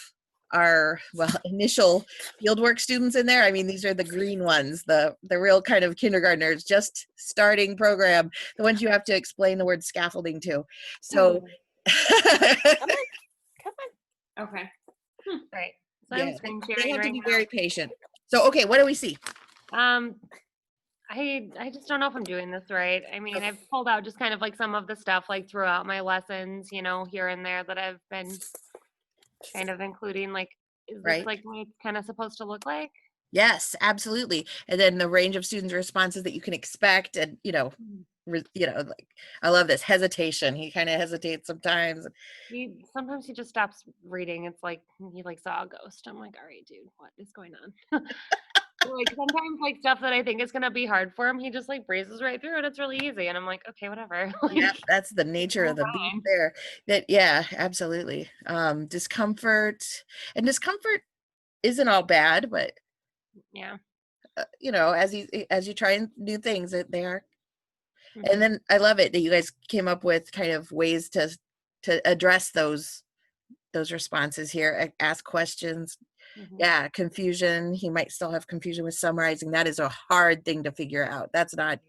our initial fieldwork students in there. I mean, these are the green ones, the real kind of kindergartners, just starting program, the ones you have to explain the word scaffolding to. So Come on. Okay. Right. So yeah, I'm screen they sharing have to right be now. very patient. So, okay, what do we see? I just don't know if I'm doing this right. I mean, I've pulled out just kind of like some of the stuff like throughout my lessons, here and there that I've been kind of including. Like, is this Right. like what it's kind of supposed to look like? Yes, absolutely. And then the range of students' responses that you can expect, and like I love this hesitation. He kind of hesitates sometimes. Sometimes he just stops reading. It's like he like saw a ghost. I'm like, all right, dude, what is going on? Like sometimes like stuff that I think is gonna be hard for him, he just like breezes right through it. It's really easy, and I'm like, okay, whatever. Yeah, that's the nature of the beast there. Yeah, absolutely. Discomfort isn't all bad, but Yeah. as you try new things, they are. Mhm. And then I love it that you guys came up with kind of ways to address those responses here. Ask questions. Mhm. Yeah, confusion. He might still have confusion with summarizing. That is a hard thing to figure out. It's not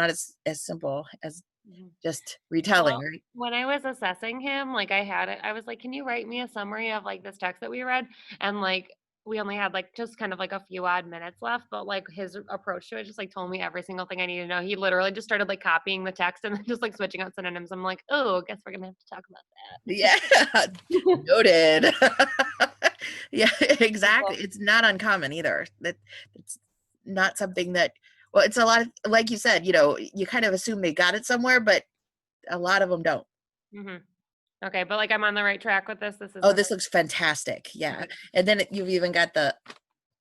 as simple as Mhm. just retelling, Well, right? when I was assessing him, like I was like, can you write me a summary of like this text that we read? And like we only had like just kind of like a few odd minutes left, but like his approach to it just like told me every single thing I needed to know. He literally just started like copying the text and then just like switching out synonyms. I'm like, oh, guess we're gonna have to talk about that. Yeah, noted. Yeah, exactly. It's not uncommon either. It's not something that, well, it's a lot of, like you said, you kind of assume they got it somewhere, but a lot of them don't. Hmm. Okay, but like I'm on the right track with this. This is Oh, this looks fantastic. Yeah. Okay. And then you've even got the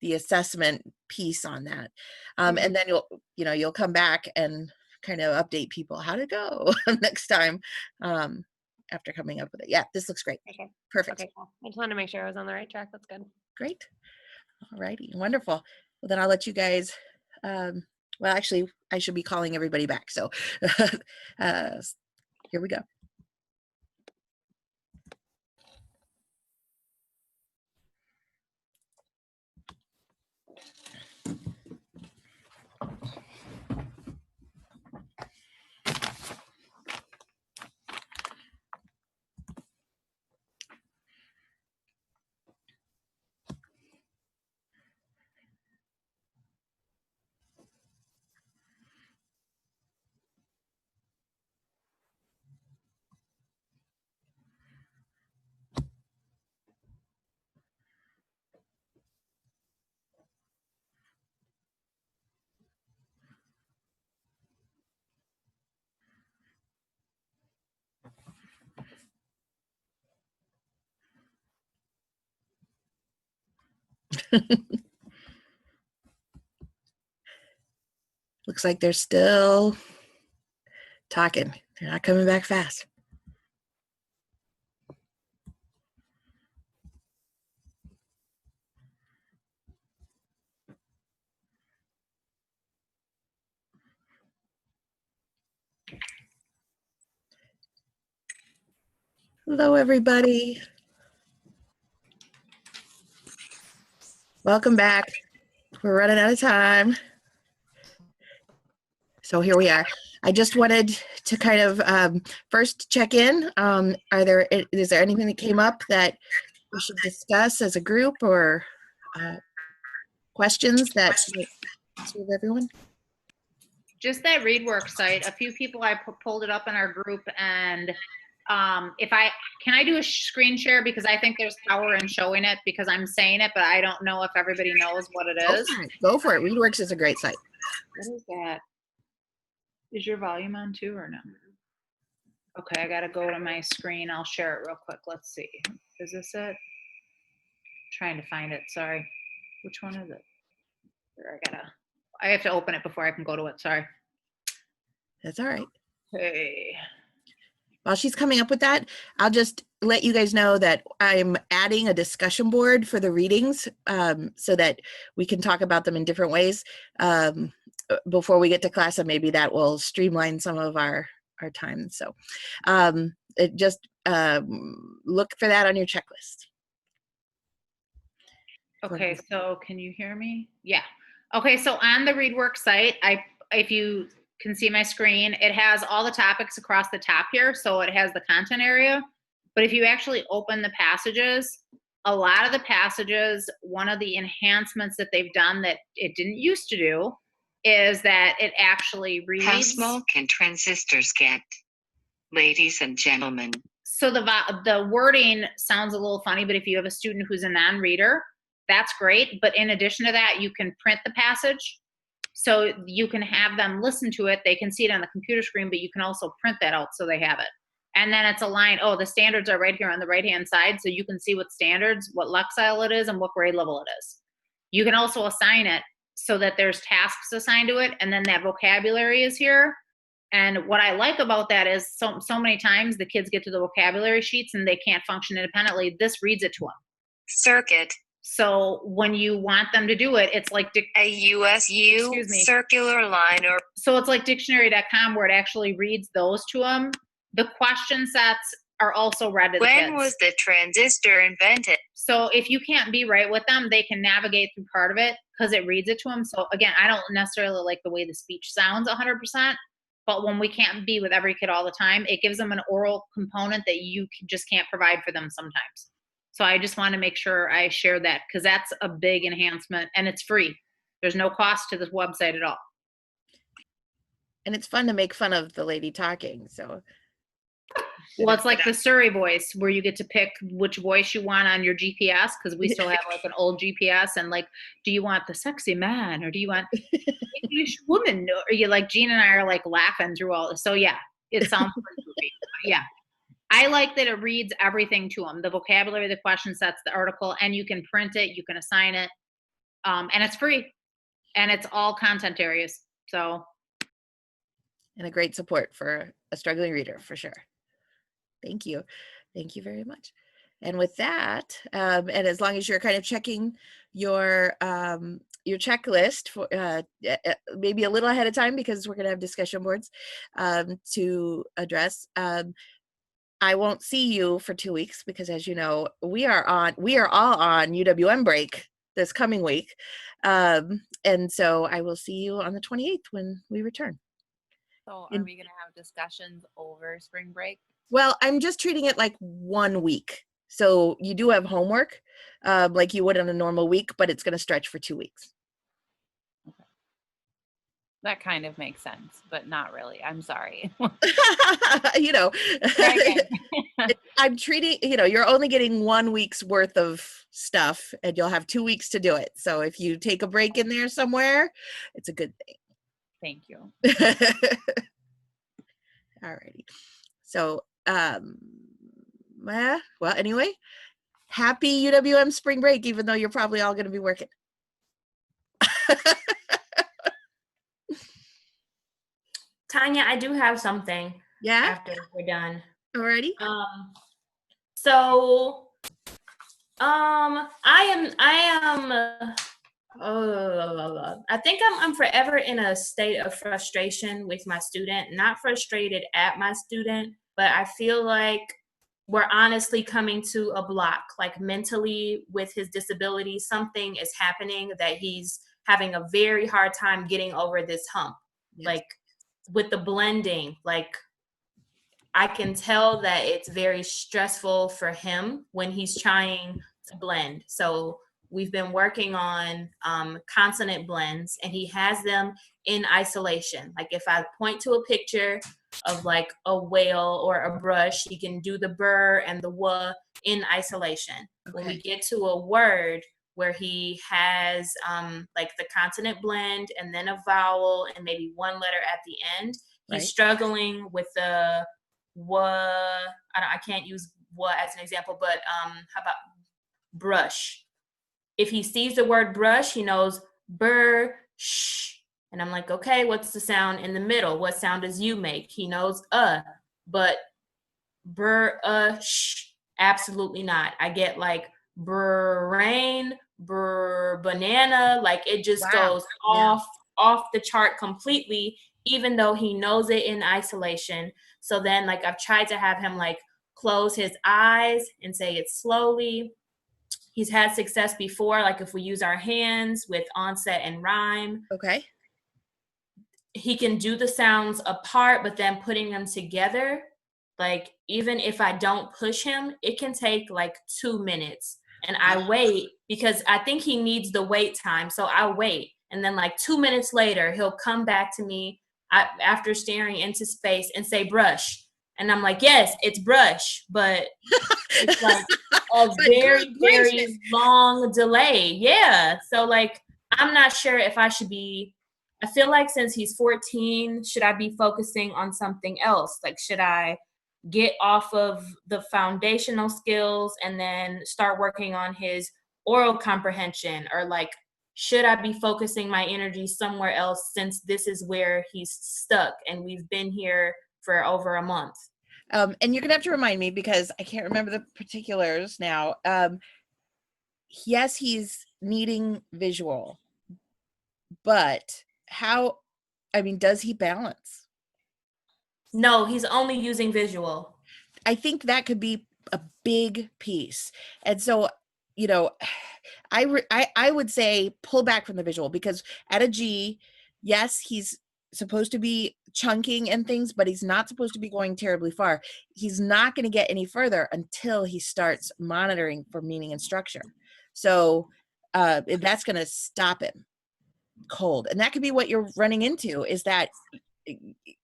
assessment piece on that. And then you'll come back and kind of update people how to go next time after coming up with it. Yeah, this looks great. Okay. Perfect. Okay, cool. I just wanted to make sure I was on the right track. That's good. Great. All righty. Wonderful. Well, then I'll let you guys, well, actually, I should be calling everybody back. So here we go. Looks like they're still talking. They're not coming back fast. Hello, everybody. Welcome back. We're running out of time. So here we are. I just wanted to kind of first check in. Is there anything that came up that we should discuss as a group, or questions that serve everyone? Just that ReadWorks site, a few people I pulled it up in our group, and can I do a screen share, because I think there's power in showing it, because I'm saying it, but I don't know if everybody knows what it is. Go for it. ReadWorks is a great site. What is that? Is your volume on too or no? Okay, I gotta go to my screen. I'll share it real quick. Let's see. Is this it? Trying to find it. Sorry. Which one is it? There, I have to open it before I can go to it. Sorry. That's all right. Okay. While she's coming up with that, I'll just let you guys know that I'm adding a discussion board for the readings so that we can talk about them in different ways before we get to class, and maybe that will streamline some of our time. So just look for that on your checklist. Okay, so can you hear me? Yeah. Okay, so on the ReadWorks site, if you can see my screen, it has all the topics across the top here. So it has the content area. But if you actually open the passages, a lot of the passages, one of the enhancements that they've done that it didn't used to do is that it actually reads. How small can transistors get? Ladies and gentlemen. So the wording sounds a little funny, but if you have a student who's a non-reader, that's great. But in addition to that, you can print the passage. So you can have them listen to it. They can see it on the computer screen, but you can also print that out so they have it. And then it's aligned. Oh, the standards are right here on the right-hand side. So you can see what standards, what Lexile it is, and what grade level it is. You can also assign it so that there's tasks assigned to it. And then that vocabulary is here. And what I like about that is so many times the kids get to the vocabulary sheets and they can't function independently. This reads it to them. Circuit. So when you want them to do it, it's like a USU circular line, or so it's like dictionary.com where it actually reads those to them. The question sets are also read to the kids. When was the transistor invented? So if you can't be right with them, they can navigate through part of it because it reads it to them. So again, I don't necessarily like the way the speech sounds 100%, but when we can't be with every kid all the time, it gives them an oral component that you just can't provide for them sometimes. So I just want to make sure I share that because that's a big enhancement and it's free. There's no cost to this website at all. And it's fun to make fun of the lady talking. So, well, it's like the Surrey voice where you get to pick which voice you want on your GPS because we still have like an old GPS and like, do you want the sexy man or do you want English woman? Or you like Jean and I are like laughing through all this. So yeah, it sounds pretty goofy. Yeah. I like that it reads everything to them, the vocabulary, the question sets, the article, and you can print it, you can assign it, and it's free, and it's all content areas, so. And a great support for a struggling reader, for sure. Thank you. Thank you very much. And with that, and as long as you're kind of checking your checklist for maybe a little ahead of time because we're going to have discussion boards to address. I won't see you for 2 weeks because, as you know, we are all on UWM break this coming week. And so I will see you on the 28th when we return. So are we going to have discussions over spring break? Well, I'm just treating it like 1 week. So you do have homework like you would on a normal week, but it's going to stretch for 2 weeks. Okay. That kind of makes sense, but not really. I'm sorry. You know, I'm treating, you know, you're only getting 1 week's worth of stuff and you'll have 2 weeks to do it. So if you take a break in there somewhere, it's a good thing. Thank you. Alrighty. So, well, anyway, happy UWM spring break, even though you're probably all going to be working. Tanya, I do have something. Yeah. After we're done. Alrighty. I think I'm forever in a state of frustration with my student. Not frustrated at my student, but I feel like we're honestly coming to a block. Like mentally, with his disability, something is happening that he's having a very hard time getting over this hump. Yes. Like with the blending, like I can tell that it's very stressful for him when he's trying to blend. So we've been working on consonant blends, and he has them in isolation. Like if I point to a picture of like a whale or a brush, he can do the burr and the w in isolation. Okay. When we get to a word where he has like the consonant blend and then a vowel and maybe one letter at the end, he's struggling with the w. I can't use w as an example, but how about brush? If he sees the word brush, he knows brush. And I'm like, okay, what's the sound in the middle? What sound does you make? He knows but sh, absolutely not. I get like brain, banana, like it just goes off the chart completely, even though he knows it in isolation. So then like I've tried to have him like close his eyes and say it slowly. He's had success before, like if we use our hands with onset and rhyme. Okay. He can do the sounds apart, but then putting them together, like even if I don't push him, it can take like 2 minutes. And I wait because I think he needs the wait time. So I wait. And then like 2 minutes later, he'll come back to me after staring into space and say brush. And I'm like, yes, it's brush, but it's like a very, very long delay. Yeah. So like, I'm not sure if I should be, I feel like since he's 14, should I be focusing on something else? Like, should I get off of the foundational skills and then start working on his oral comprehension? Or like, should I be focusing my energy somewhere else since this is where he's stuck and we've been here for over a month? And you're gonna have to remind me because I can't remember the particulars now. Yes, he's needing visual, but does he balance? No, he's only using visual. I think that could be a big piece. And so, I would say pull back from the visual, because at a G, yes, he's supposed to be chunking and things, but he's not supposed to be going terribly far. He's not going to get any further until he starts monitoring for meaning and structure. So that's going to stop him cold. And that could be what you're running into, is that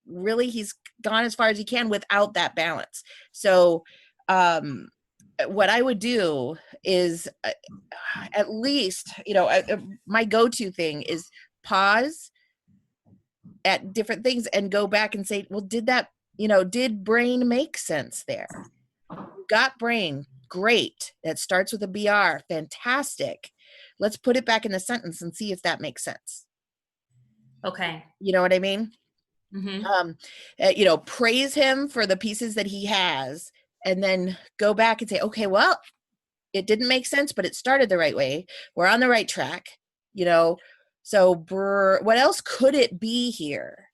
really he's gone as far as he can without that balance. So what I would do is at least, my go-to thing is pause at different things and go back and say, well, did brain make sense there? Got brain, great. That starts with a BR, fantastic. Let's put it back in the sentence and see if that makes sense. Okay. You know what I mean? Mm-hmm. Praise him for the pieces that he has, and then go back and say, okay, well, it didn't make sense, but it started the right way. We're on the right track, So what else could it be here?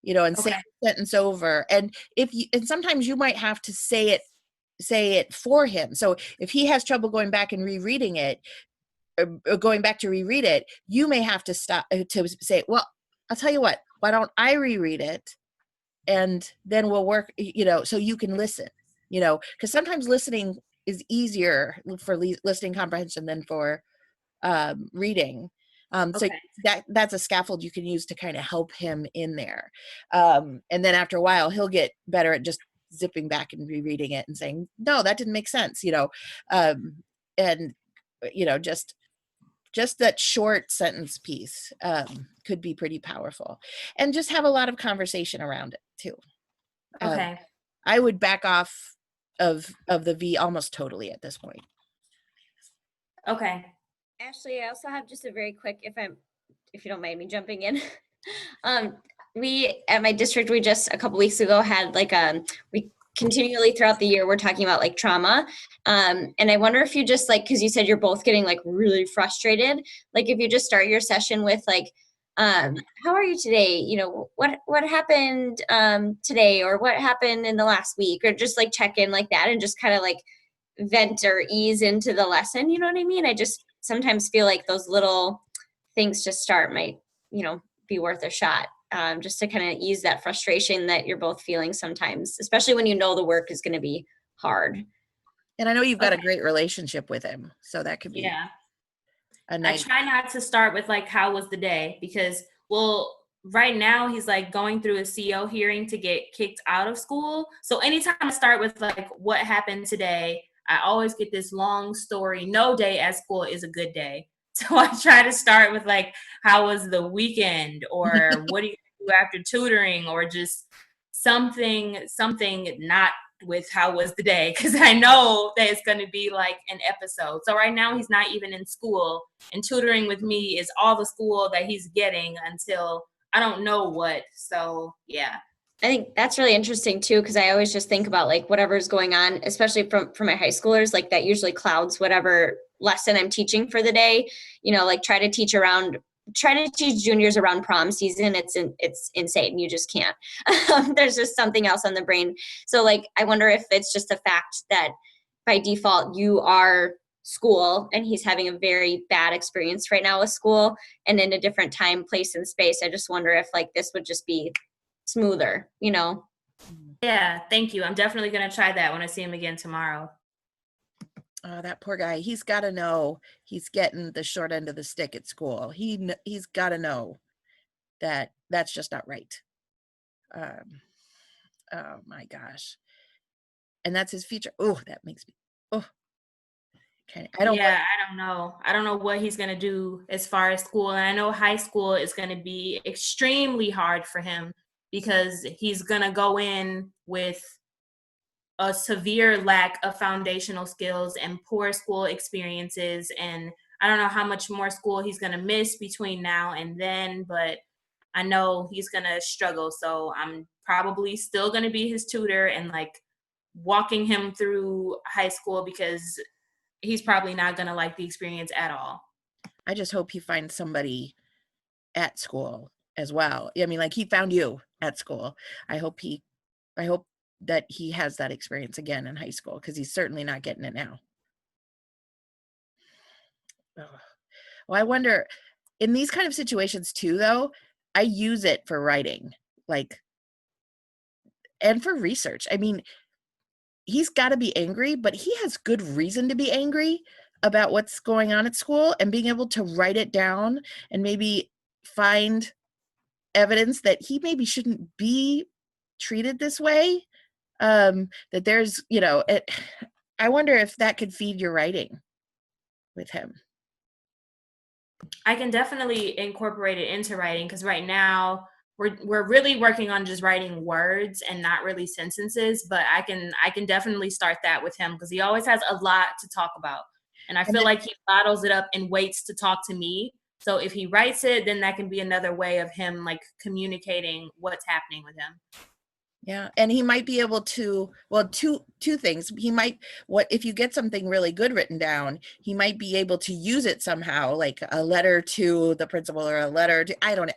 And say the sentence over. And sometimes you might have to say it for him. So if he has trouble going back and rereading it, or going back to reread it, you may have to stop to say, well, I'll tell you what, why don't I reread it? And then we'll work, so you can listen, because sometimes listening is easier for listening comprehension than for reading. So that's a scaffold you can use to kind of help him in there. And then after a while, he'll get better at just zipping back and rereading it and saying, no, that didn't make sense, and, just that short sentence piece could be pretty powerful, and just have a lot of conversation around it too. Okay. I would back off of the V almost totally at this point. Okay. Ashley, I also have just a very quick, if you don't mind me jumping in. We at my district, we just a couple weeks ago had we continually throughout the year we're talking about like trauma, and I wonder if you just because you said you're both getting like really frustrated, like if you just start your session with like, how are you today? What happened today, or what happened in the last week, or just like check in like that and just kind of like vent or ease into the lesson. You know what I mean? I just sometimes feel like those little things to start might, be worth a shot, just to kind of ease that frustration that you're both feeling sometimes, especially when the work is going to be hard. And I know you've got a great relationship with him, so that could be a nice. I try not to start with like, how was the day? Because, right now he's like going through a CO hearing to get kicked out of school. So anytime I start with like, what happened today, I always get this long story. No day at school is a good day. So I try to start with like, how was the weekend, or what do you do after tutoring, or just something not with how was the day, because I know that it's going to be like an episode. So right now he's not even in school, and tutoring with me is all the school that he's getting until I don't know what. So yeah. I think that's really interesting too, because I always just think about like whatever's going on, especially for my high schoolers, like that usually clouds whatever lesson I'm teaching for the day. You know, like try to teach juniors around prom season. It's insane. You just can't. There's just something else on the brain. So like, I wonder if it's just the fact that by default you are school and he's having a very bad experience right now with school and in a different time, place, and space. I just wonder if like this would just be smoother, you know? Yeah, thank you. I'm definitely going to try that when I see him again tomorrow. Oh, that poor guy. He's got to know he's getting the short end of the stick at school. He's got to know that that's just not right. Oh my gosh. And that's his future. Oh, that makes me, okay. I don't know. I don't know what he's going to do as far as school. And I know high school is going to be extremely hard for him because he's going to go in with a severe lack of foundational skills and poor school experiences. And I don't know how much more school he's going to miss between now and then, but I know he's going to struggle. So I'm probably still going to be his tutor and like walking him through high school because he's probably not going to like the experience at all. I just hope he finds somebody at school as well. I mean, like he found you at school. I hope that he has that experience again in high school, because he's certainly not getting it now. Well, I wonder, in these kind of situations too, though, I use it for writing, like, and for research. I mean, he's got to be angry, but he has good reason to be angry about what's going on at school, and being able to write it down and maybe find evidence that he maybe shouldn't be treated this way. That there's, I wonder if that could feed your writing with him. I can definitely incorporate it into writing, because right now we're really working on just writing words and not really sentences, but I can definitely start that with him, because he always has a lot to talk about. And I feel like he bottles it up and waits to talk to me. So if he writes it, then that can be another way of him like communicating what's happening with him. Yeah, and he might be able to, well, two things. He might, if you get something really good written down, he might be able to use it somehow, like a letter to the principal or a letter to, I don't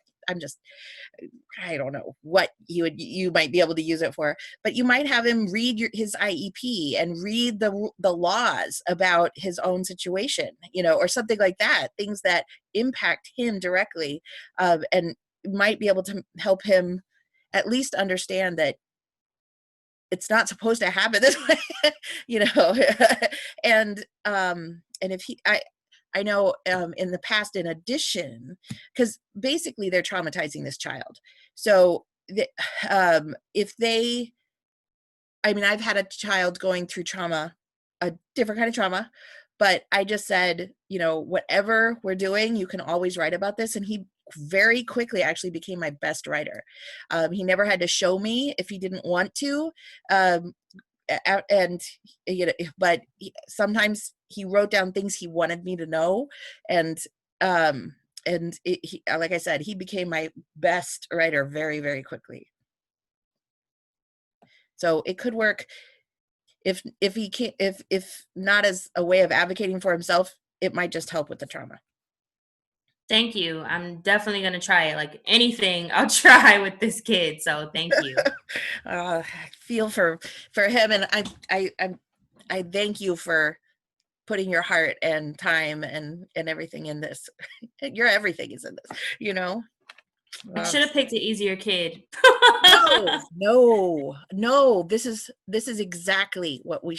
know what you might be able to use it for, but you might have him read his IEP and read the laws about his own situation, or something like that, things that impact him directly, and might be able to help him at least understand that it's not supposed to happen this way, and if I know in the past, in addition, because basically they're traumatizing this child. So I've had a child going through trauma, a different kind of trauma, but I just said, whatever we're doing, you can always write about this. And he very quickly actually became my best writer. He never had to show me if he didn't want to. But sometimes he wrote down things he wanted me to know. And like I said, he became my best writer very, very quickly. So it could work if he can't, if not as a way of advocating for himself, it might just help with the trauma. Thank you. I'm definitely going to try it. Like anything, I'll try with this kid. So thank you. I feel for him, and I thank you for putting your heart and time and everything in this. Your everything is in this, I should have picked an easier kid. No. This is exactly what we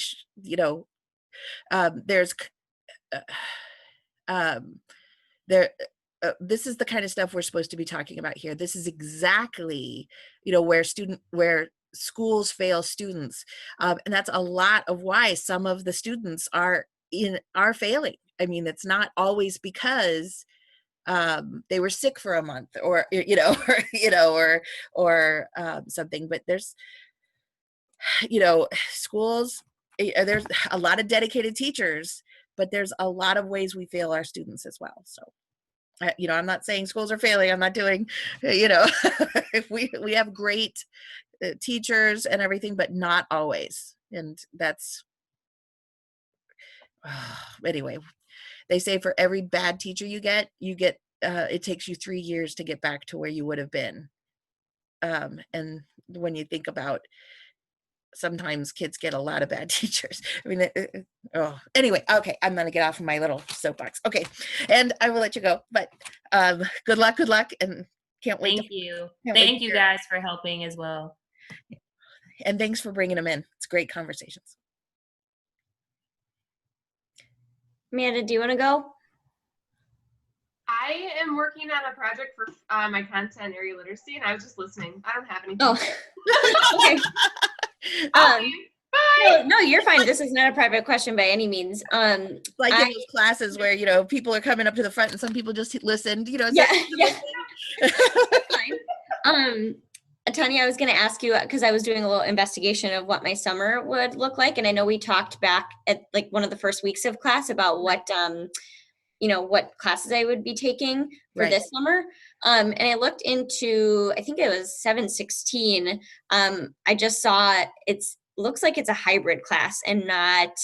this is the kind of stuff we're supposed to be talking about here. This is exactly, where schools fail students. And that's a lot of why some of the students are failing. I mean, it's not always because they were sick for a month or something, but you know, schools, there's a lot of dedicated teachers, but there's a lot of ways we fail our students as well. So, you know, I'm not saying schools are failing. I'm not doing, you know, we have great teachers and everything, but not always. And that's, anyway, they say for every bad teacher you get, it takes you 3 years to get back to where you would have been. And when you think about, sometimes kids get a lot of bad teachers. I mean, anyway, okay, I'm gonna get off of my little soapbox. Okay, and I will let you go. But good luck, and can't wait. Thank you. Can't wait Thank to you hear. guys for helping as well. And thanks for bringing them in. It's great conversations. Amanda, do you want to go? I am working on a project for my content area literacy, and I was just listening. I don't have anything. Oh, okay. No, you're fine. This is not a private question by any means. Like in those classes where, you know, people are coming up to the front and some people just listened, you know. Tanya, I was going to ask you, because I was doing a little investigation of what my summer would look like. And I know we talked back at like one of the first weeks of class about what, you know, what classes I would be taking for this summer. And I looked into, I think it was 716. I just saw looks like it's a hybrid class and not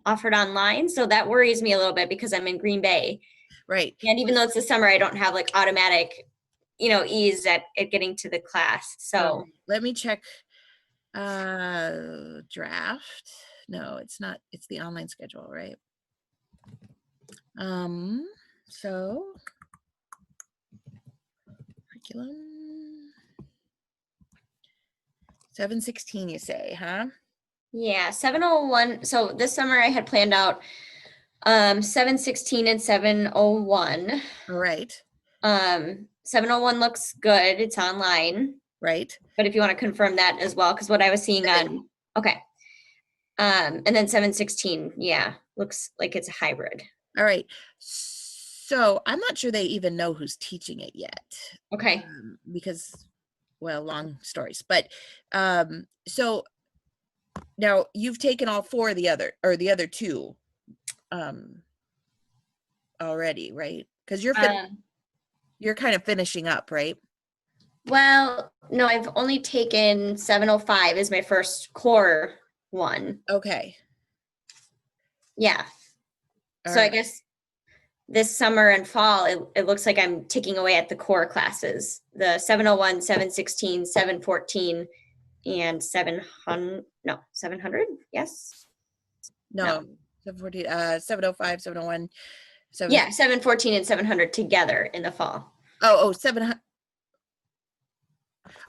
offered online. So that worries me a little bit because I'm in Green Bay. Right. And even though it's the summer, I don't have like automatic, you know, ease at getting to the class. So let me check draft. No, it's not. It's the online schedule, right? So curriculum 716, you say, huh? Yeah, 701. So this summer I had planned out 716 and 701. All right. 701 looks good. It's online. Right. But if you want to confirm that as well, because what I was seeing on, okay. And then 716, yeah, looks like it's a hybrid. All right. So I'm not sure they even know who's teaching it yet. Okay. Because, well, long stories. But so now you've taken all four of the other two already, right? Because you're kind of finishing up, right? Well, no, I've only taken 705 as my first core one. Okay. Yeah. All So right. I guess this summer and fall, it looks like I'm ticking away at the core classes, the 701, 716, 714, and 700. No, 700. Yes. No. 714, 705, 701. Yeah, 714 and 700 together in the fall. 700.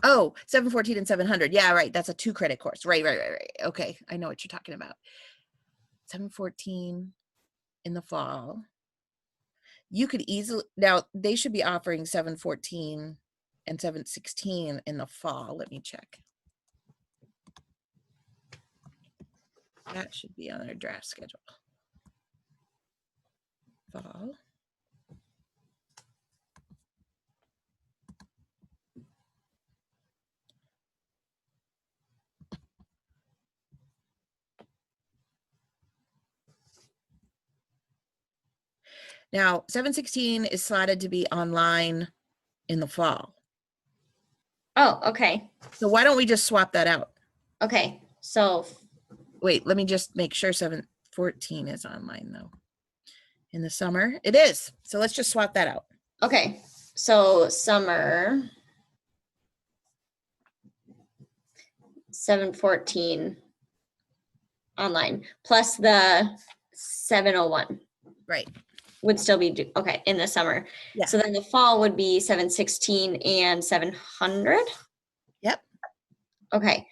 Oh, 714 and 700. Yeah, right. That's a 2-credit course. Right. Okay. I know what you're talking about. 714 in the fall. You could easily, now they should be offering 714 and 716 in the fall. Let me check. That should be on their draft schedule. Fall. Now, 716 is slotted to be online in the fall. Oh, okay. So why don't we just swap that out? Okay. So wait, let me just make sure 714 is online though. In the summer, it is. So let's just swap that out. Okay. So summer 714 online plus the 701. Right. Would still be okay in the summer. Yeah. So then the fall would be 716 and 700. Yep. Okay.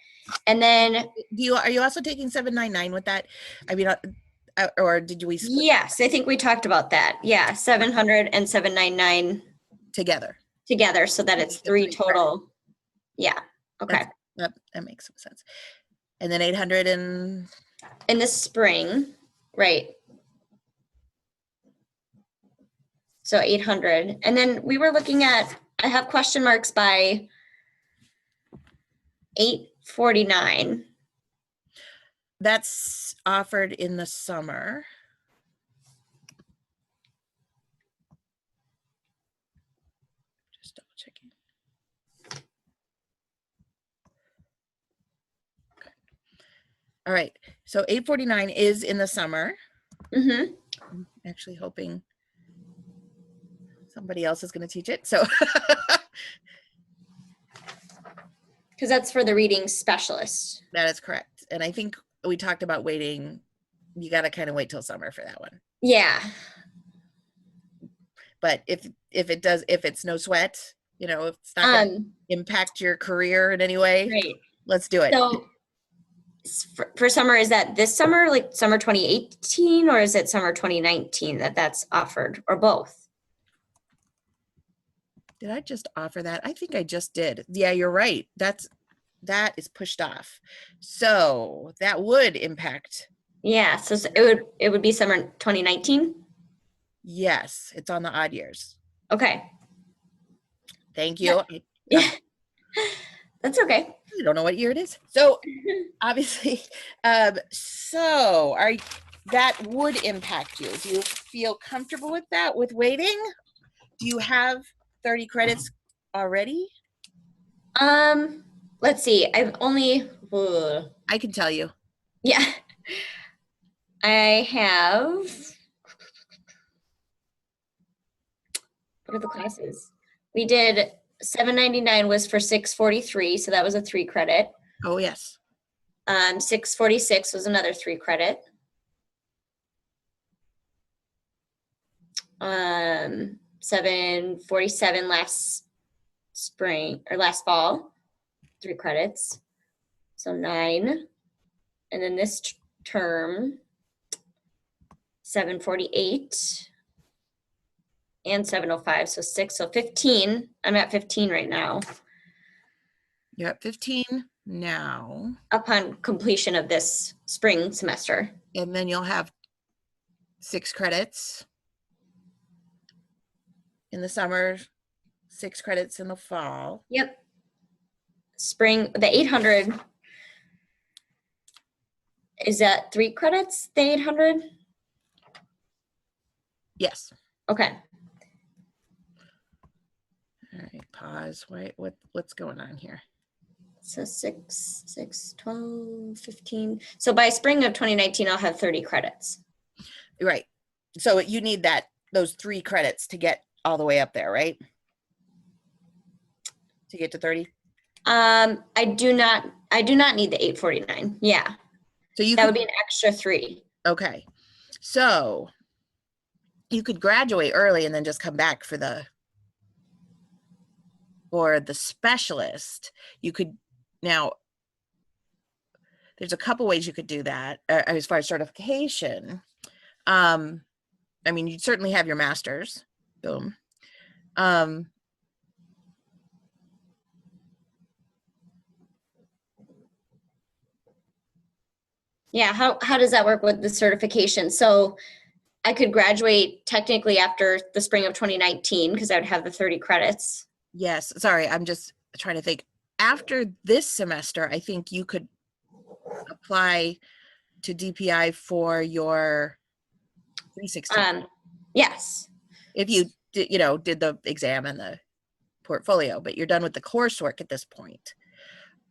And then are you also taking 799 with that? I mean, or did we split? Yes, I think we talked about that. Yeah, 700 and 799 together. So that it's 3 total. Yeah. Okay. That makes some sense. And then 800 in the spring, right? So 800. And then we were looking at, I have question marks by 8, $849. That's offered in the summer. Just double checking. Okay. All right. So 849 is in the summer. Mm-hmm. I'm actually hoping somebody else is going to teach it. So Because that's for the reading specialist. that is correct. And I think we talked about waiting. You got to kind of wait till summer for that one. Yeah. But if it's no sweat, you know, if it's not going to impact your career in any way, Right. let's do it. So for summer, is that this summer, like summer 2018, or is it summer 2019 that's offered, or both? Did I just offer that? I think I just did. Yeah, you're right. That is pushed off. So that would impact. Yeah, so it would be summer 2019. Yes, it's on the odd years. Okay. Thank you. Yeah. That's okay. I don't know what year it is. So obviously, so that would impact you. Do you feel comfortable with that, with waiting? Do you have 30 credits already? Let's see. I've only. I can tell you. Yeah. I have. What are the classes? We did $7.99 was for 643, so that was a 3 credit. Oh yes. 646 was another 3 credit. 747 last spring or last fall, 3 credits, so 9. And then this term, 748 and 705, so 6, so 15. I'm at 15 right now. You're at 15 now. Upon completion of this spring semester. And then you'll have 6 credits in the summer, 6 credits in the fall. Yep. Spring, the 800, is that 3 credits, the 800? Yes. Okay. All right, pause. Wait, what's going on here? So 6, 12, 15. So by spring of 2019, I'll have 30 credits. Right. So you need those 3 credits to get all the way up there, right? To get to 30? I do not need the 849. Yeah. So that would be an extra 3. Okay. So you could graduate early and then just come back for the specialist. You could, now there's a couple ways you could do that as far as certification. I mean, you'd certainly have your master's. Boom. Yeah, how does that work with the certification? So I could graduate technically after the spring of 2019 because I would have the 30 credits. Yes, sorry, I'm just trying to think. After this semester, I think you could apply to DPI for your 316. Yes. If you did, did the exam and the portfolio, but you're done with the coursework at this point.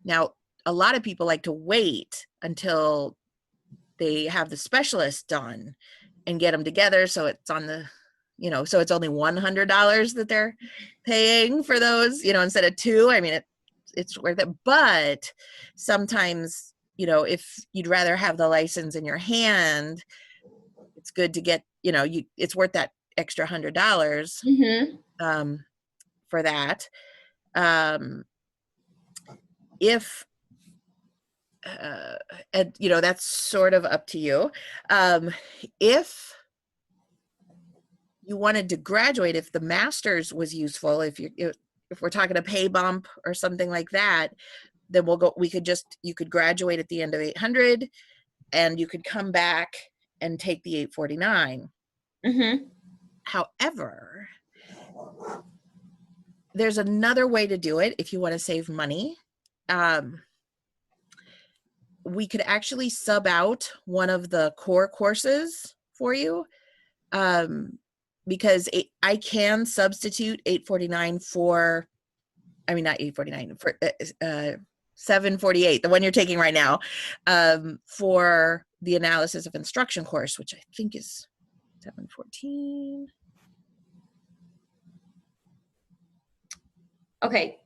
Now, a lot of people like to wait until they have the specialist done and get them together. So it's on the, so it's only $100 that they're paying for those, instead of 2. I mean, it's worth it. But sometimes, if you'd rather have the license in your hand, it's good to get, it's worth that extra $100 for that. If and that's sort of up to you. If you wanted to graduate, if the master's was useful, if we're talking a pay bump or something like that, then you could graduate at the end of 800 and you could come back and take the 849. However, there's another way to do it if you want to save money. we could actually sub out one of the core courses for you, because I can substitute 849 for, I mean, not 849, for 748, the one you're taking right now, for the analysis of instruction course, which I think is 714. Okay.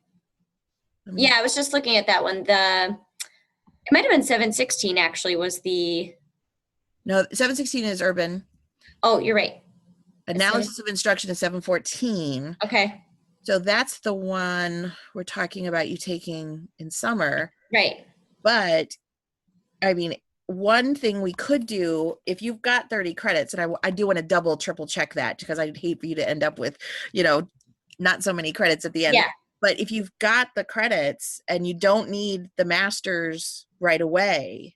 Yeah, I was just looking at that one. It might have been 716 actually was the. No, 716 is urban. Oh, you're right. Analysis of instruction is 714. Okay. So that's the one we're talking about you taking in summer. Right. But I mean, one thing we could do, if you've got 30 credits, and I do want to double, triple check that, because I'd hate for you to end up with, not so many credits at the end. Yeah. But if you've got the credits and you don't need the master's right away,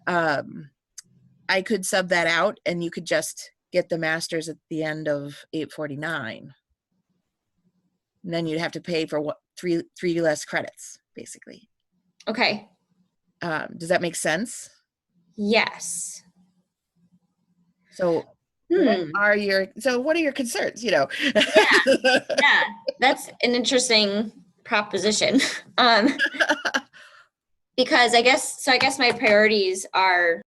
I could sub that out and you could just get the master's at the end of 849. And then you'd have to pay for three less credits, basically. Okay. Does that make sense? Yes. So what are your concerns, Yeah, that's an interesting proposition. Because I guess my priorities are